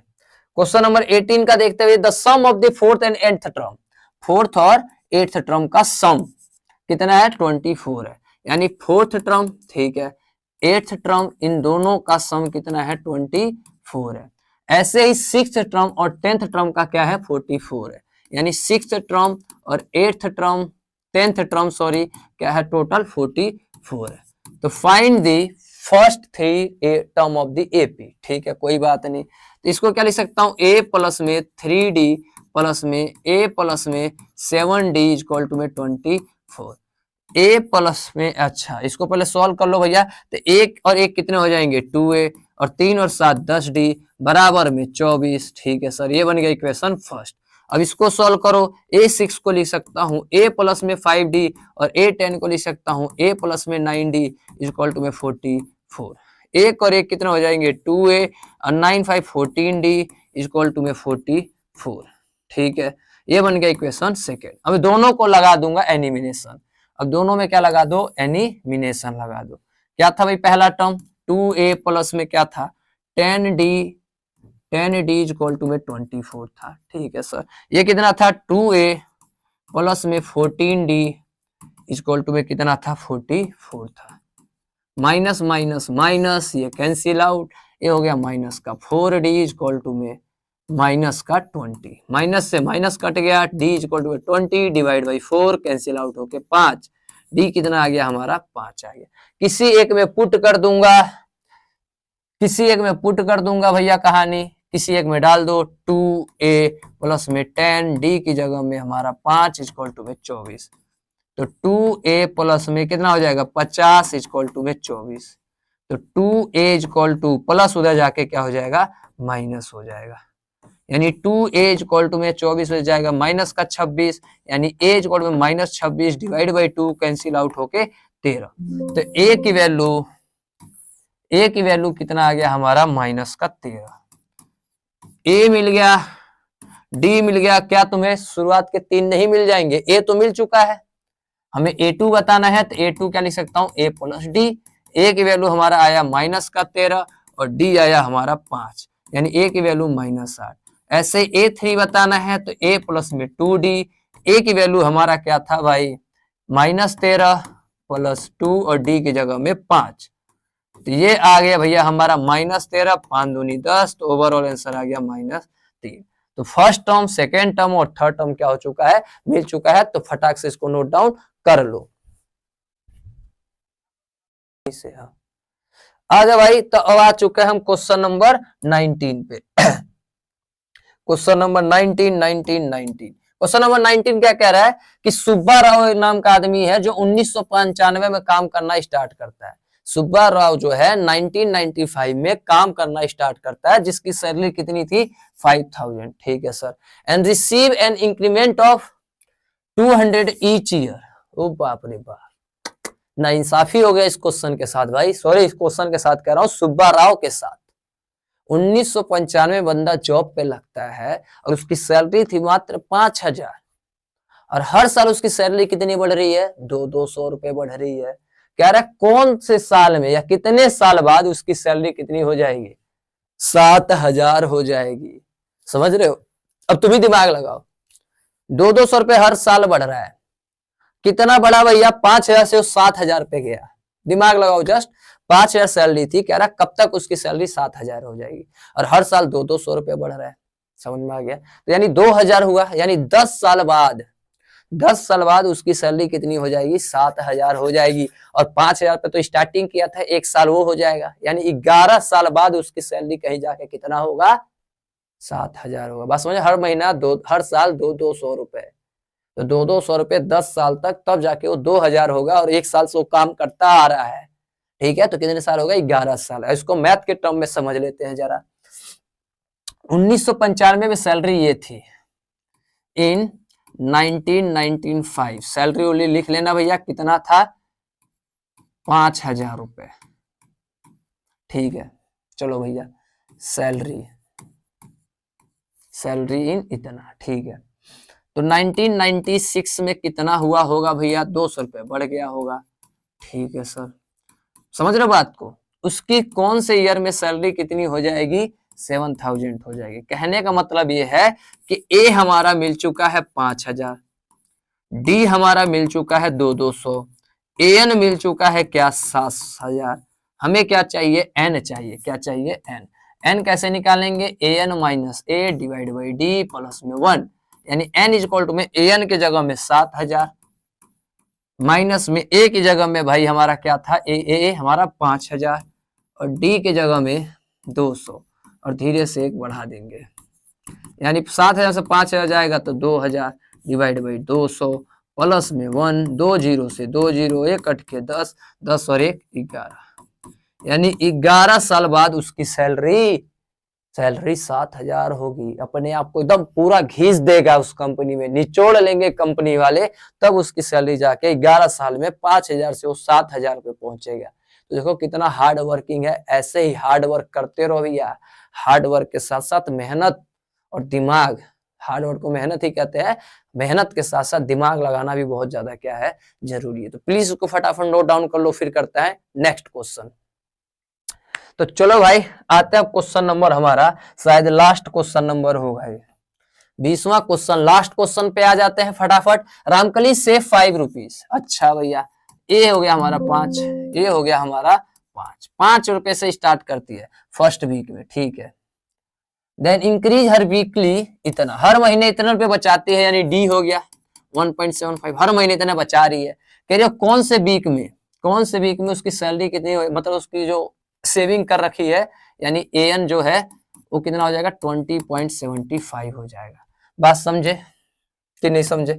Speaker 1: क्वेश्चन नंबर 18 का देखते हुए, the sum of the fourth and eighth term, fourth और एट्थ टर्म का सम कितना है 24 है। यानी फोर्थ टर्म, ठीक है, एट्थ टर्म, इन दोनों का सम कितना है 24 है। ऐसे ही सिक्स्थ टर्म और टेंथ टर्म का क्या है 44 है। यानी सिक्स्थ टर्म और eighth term, tenth term sorry, क्या है टोटल 44 है। तो find the first 3 term of the AP. ठीक है, कोई बात नहीं। तो इसको क्या लिख सकता हूं, ए प्लस में 3d प्लस में ए प्लस में 7d इक्वल टू में 24। ए प्लस में, अच्छा इसको पहले सॉल्व कर लो भैया। तो एक और एक कितने हो जाएंगे 2a, और 3 और 7 10d बराबर में 24। ठीक है सर, ये बन गया इक्वेशन फर्स्ट। अब इसको सॉल्व करो, a6 को लिख सकता हूँ a प्लस में 5d, और a10 को लिख सकता हूँ a प्लस में 9d इक्वल टू में 44। एक और एक कितने हो जाएंगे 2a और 9 5 14d इक्वल टू में 44। ठीक है, ये बन गया इक्वेशन सेकेंड। अब दोनों को लगा दूंगा एनिमिनेशन। अब दोनों में क्या लगा दो, एनिमिनेशन लगा दो। क्या था भाई पहला टर्म 2a प्लस में क्या था 10d इक्वल टू में 24 था। ठीक है सर, ये कितना था 2a प्लस में 14d इक्वल टू में कितना था 44 था। माइनस माइनस माइनस, ये कैंसिल आउट, ये हो गया माइनस का 4d इक्वल टू में माइनस का 20, माइनस से माइनस कट गया, d equal to 20 divide by 4 cancel out होके 5 डी कितना आ गया हमारा 5 आ गया। किसी एक में पुट कर दूंगा, किसी एक में पुट कर दूंगा भैया कहानी, किसी एक में डाल दो 2a प्लस में 10 डी की जगह में हमारा 5 इक्वल टू में 24। तो 2a प्लस में कितना हो जाएगा 50 इक्वल टू में 24। तो 2a इक्वल टू प्लस उधर जाके क्या हो जाएगा माइनस हो जाएगा, यानी 2a इक्वल टू में 24 हो जाएगा माइनस का 26, यानी a इक्वल टू में minus 26 divide by 2 cancel out होके 13। तो a की वैल्यू कितना आ गया हमारा माइनस का 13। a मिल गया, d मिल गया, क्या तुम्हें शुरुआत के 3 नहीं मिल जाएंगे? a तो मिल चुका है, हमें a2 बताना है, तो a2 क्या लिख सकता हूं a प्लस डी। a की वैल्यू हमारा आया माइनस का 13 और d आया हमारा 5, यानी a की वैल्यू माइनस 8। ऐसे a3 बताना है तो a प्लस में 2d, a की वैल्यू हमारा क्या था भाई माइनस 13 प्लस 2 और d की जगह में 5। तो ये आ गया भैया हमारा माइनस 13, 5 दूनी 10, तो ओवरऑल आंसर आ गया -3। तो फर्स्ट टर्म, सेकेंड टर्म और थर्ड टर्म क्या हो चुका है, मिल चुका है। तो फटाक से इसको नोट डाउन कर लो। आजा भाई, तो अब आ चुके हैं हम क्वेश्चन नंबर 19 पे। क्वेश्चन नंबर 19 क्वेश्चन नंबर 19 क्या कह रहा है कि सुब्बा राव नाम का आदमी है जो 1995 में काम करना स्टार्ट करता है। सुब्बा राव जो है 1995 में काम करना स्टार्ट करता है, जिसकी सैलरी कितनी थी 5000। ठीक है sir, and receive an increment of 200 each year. ओ बाप रे बाप, ना इंसाफी हो गया इस क्वेश्चन के साथ भाई, सॉरी इस क्वेश्चन के साथ कह रहा हूं, सुब्बा राव के साथ। 1995 बंदा जॉब पे लगता है और उसकी सैलरी थी मात्र 5000, और हर साल उसकी सैलरी कितनी बढ़ रही है 200 रुपए बढ़ रही है। कह रहा है कौन से साल में या कितने साल बाद उसकी सैलरी कितनी हो जाएगी 7000 हो जाएगी। समझ रहे हो? अब तुम ही दिमाग लगाओ, 200 रुपए हर साल बढ़ रहा है, कितना बढ़ा भैया 5000 से 7000 पे गया। दिमाग लगाओ जस्ट, 5000 सैलरी थी, कह रहा कब तक उसकी सैलरी 7000 हो जाएगी, और हर साल 200 रुपए बढ़ रहा है। समझ में आ गया? तो यानी 2000 हुआ, यानी 10 साल बाद उसकी सैलरी कितनी हो जाएगी 7000 हो जाएगी। और 5000 पे तो स्टार्टिंग किया था, एक साल वो हो जाएगा, यानी 11 साल बाद उसकी सैलरी कहीं जाके कितना होगा 7000 होगा। बस समझे, हर महीना हर साल 200 रुपए, तो 200 रुपए 10 साल तक, तब जाके वो 2000 होगा, और एक साल से वो काम करता आ रहा है। ठीक है, तो कितने साल होगा 11 साल। इसको मैथ के टर्म में समझ लेते हैं जरा। 1995 में सैलरी ये थी, इन 1995 सैलरी ओनली लिख लेना भैया, कितना था 5000 रुपए। ठीक है, चलो भैया सैलरी इन इतना। ठीक है, तो 1996 में कितना हुआ होगा भैया 200 रुपए बढ़ गया होगा। ठीक है सर, समझ रहे बात को? उसकी कौन से ईयर में सैलरी कितनी हो जाएगी 7000 हो जाएगी। कहने का मतलब ये है कि ए हमारा मिल चुका है 5000, डी हमारा मिल चुका है 200, एन मिल चुका है क्या 7000। हमें क्या चाहिए एन चाहिए। क्या चाहिए एन। एन कैसे निकालेंगे, a n minus a divide by d plus में 1, यानी एन इज इक्वल टू में ए एन के जगह में 7000 माइनस में ए की जगह में भाई हमारा क्या था ए हमारा 5000 और डी के जगह में 200, और धीरे से एक बढ़ा देंगे, यानी 7000 से 5000 जाएगा तो 2000 डिवाइड बाई 200 प्लस में 1, 2 जीरो से 2 जीरो, 1 कट के 10, 10 और 1 11, यानी 11 साल बाद उसकी सैलरी 7000 होगी। अपने आप को एकदम पूरा घीस देगा उस कंपनी में, निचोड़ लेंगे कंपनी वाले, तब उसकी सैलरी जाके 11 साल में 5000 से वो 7000 पे पहुंचेगा। तो देखो कितना हार्ड वर्किंग है। ऐसे ही हार्ड वर्क करते रहो भैया, हार्ड वर्क के साथ साथ मेहनत और दिमाग, हार्ड वर्क को मेहनत ही कहते हैं, मेहनत के साथ साथ दिमाग लगाना भी बहुत ज्यादा क्या है जरूरी है। तो प्लीज उसको फटाफट नोट डाउन कर लो, फिर करते हैं नेक्स्ट क्वेश्चन। तो चलो भाई आते हैं क्वेश्चन नंबर, हमारा शायद लास्ट क्वेश्चन नंबर होगा ये 20वां क्वेश्चन। लास्ट क्वेश्चन पे आ जाते हैं फटाफट। Ramkali save 5 rupees. अच्छा भैया, ए हो गया हमारा 5, ए हो गया हमारा 5 रुपए से स्टार्ट करती है फर्स्ट वीक में। ठीक है, देन इंक्रीज हर वीकली इतना, हर महीने इतना रुपए बचाती है, यानी डी हो गया 1.75, हर महीने इतना बचा रही है। कह रहे हो कौन से वीक में, कौन से वीक में उसकी सैलरी कितनी हो, मतलब उसकी जो सेविंग कर रखी है, यानी AN जो है वो कितना हो जाएगा 20.75 हो जाएगा। बात समझे कि नहीं समझे?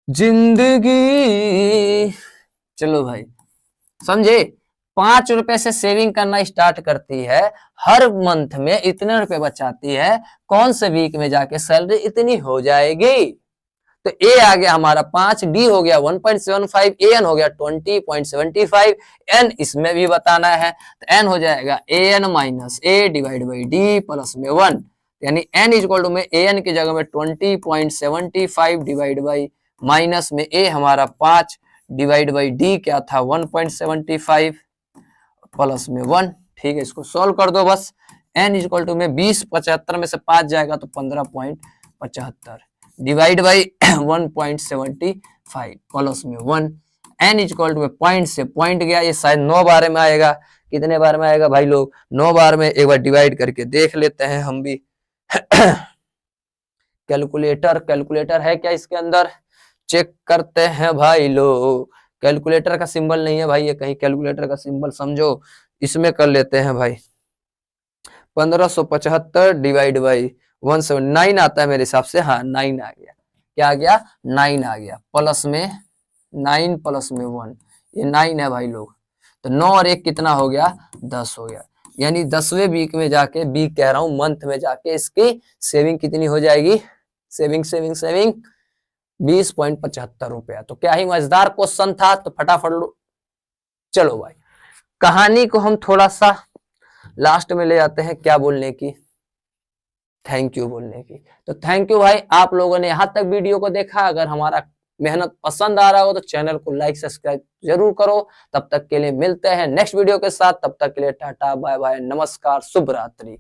Speaker 1: जिंदगी, चलो भाई समझे, 5 रुपए से सेविंग करना स्टार्ट करती है, हर मंथ में इतने रुपए बचाती है, कौन से वीक में जाके सैलरी इतनी हो जाएगी। तो ए आ गया हमारा 5, डी हो गया 1.75, एन हो गया 20.75, एन इसमें भी बताना है, तो एन हो जाएगा n minus a divide by d plus में 1, यानी एन इक्वल टू में एन की जगह में 20.75 डिवाइड बाई माइनस में ए हमारा 5 डिवाइड बाई डी क्या था 1.75 प्लस में 1। ठीक है, इसको सॉल्व कर दो बस। एन इक्वल टू में 20, 75 में से 5 जाएगा तो 15.75 डिवाइड बाई 1.75 प्लस में 1। एन इक्वल टू में पॉइंट से पॉइंट गया, ये शायद 9 बार में आएगा। कितने बार में आएगा भाई लोग? 9 बार में। एक बार डिवाइड करके देख लेते हैं हम भी। कैलकुलेटर, कैलकुलेटर है क्या इसके अंदर? चेक करते हैं भाई लोग। कैलकुलेटर का सिंबल नहीं है भाई, ये कहीं कैलकुलेटर का सिंबल समझो, इसमें कर लेते हैं भाई। 1575 डिवाइड बाई 179 आता है मेरे हिसाब से, हाँ 9 आ गया। क्या आ गया? 9 आ गया, प्लस में 9 प्लस में 1, ये 9 है भाई लोग। तो 9 और 1 कितना हो गया? 10 हो गया। यानी 10वें वीक में जाके, वीक कह रहा हूं मंथ में जाके, इसकी सेविंग कितनी हो जाएगी? सेविंग सेविंग सेविंग 20.75 रुपया। तो क्या ही मजेदार क्वेश्चन था, तो फटाफट लो। चलो भाई, कहानी को हम थोड़ा सा लास्ट में ले जाते हैं, क्या बोलने की? थैंक यू बोलने की। तो थैंक यू भाई, आप लोगों ने यहां तक वीडियो को देखा। अगर हमारा मेहनत पसंद आ रहा हो तो चैनल को लाइक सब्सक्राइब जरूर करो। तब तक के लिए मिलते हैं नेक्स्ट वीडियो के साथ, तब तक के लिए टाटा बाय बाय, नमस्कार, शुभ रात्रि।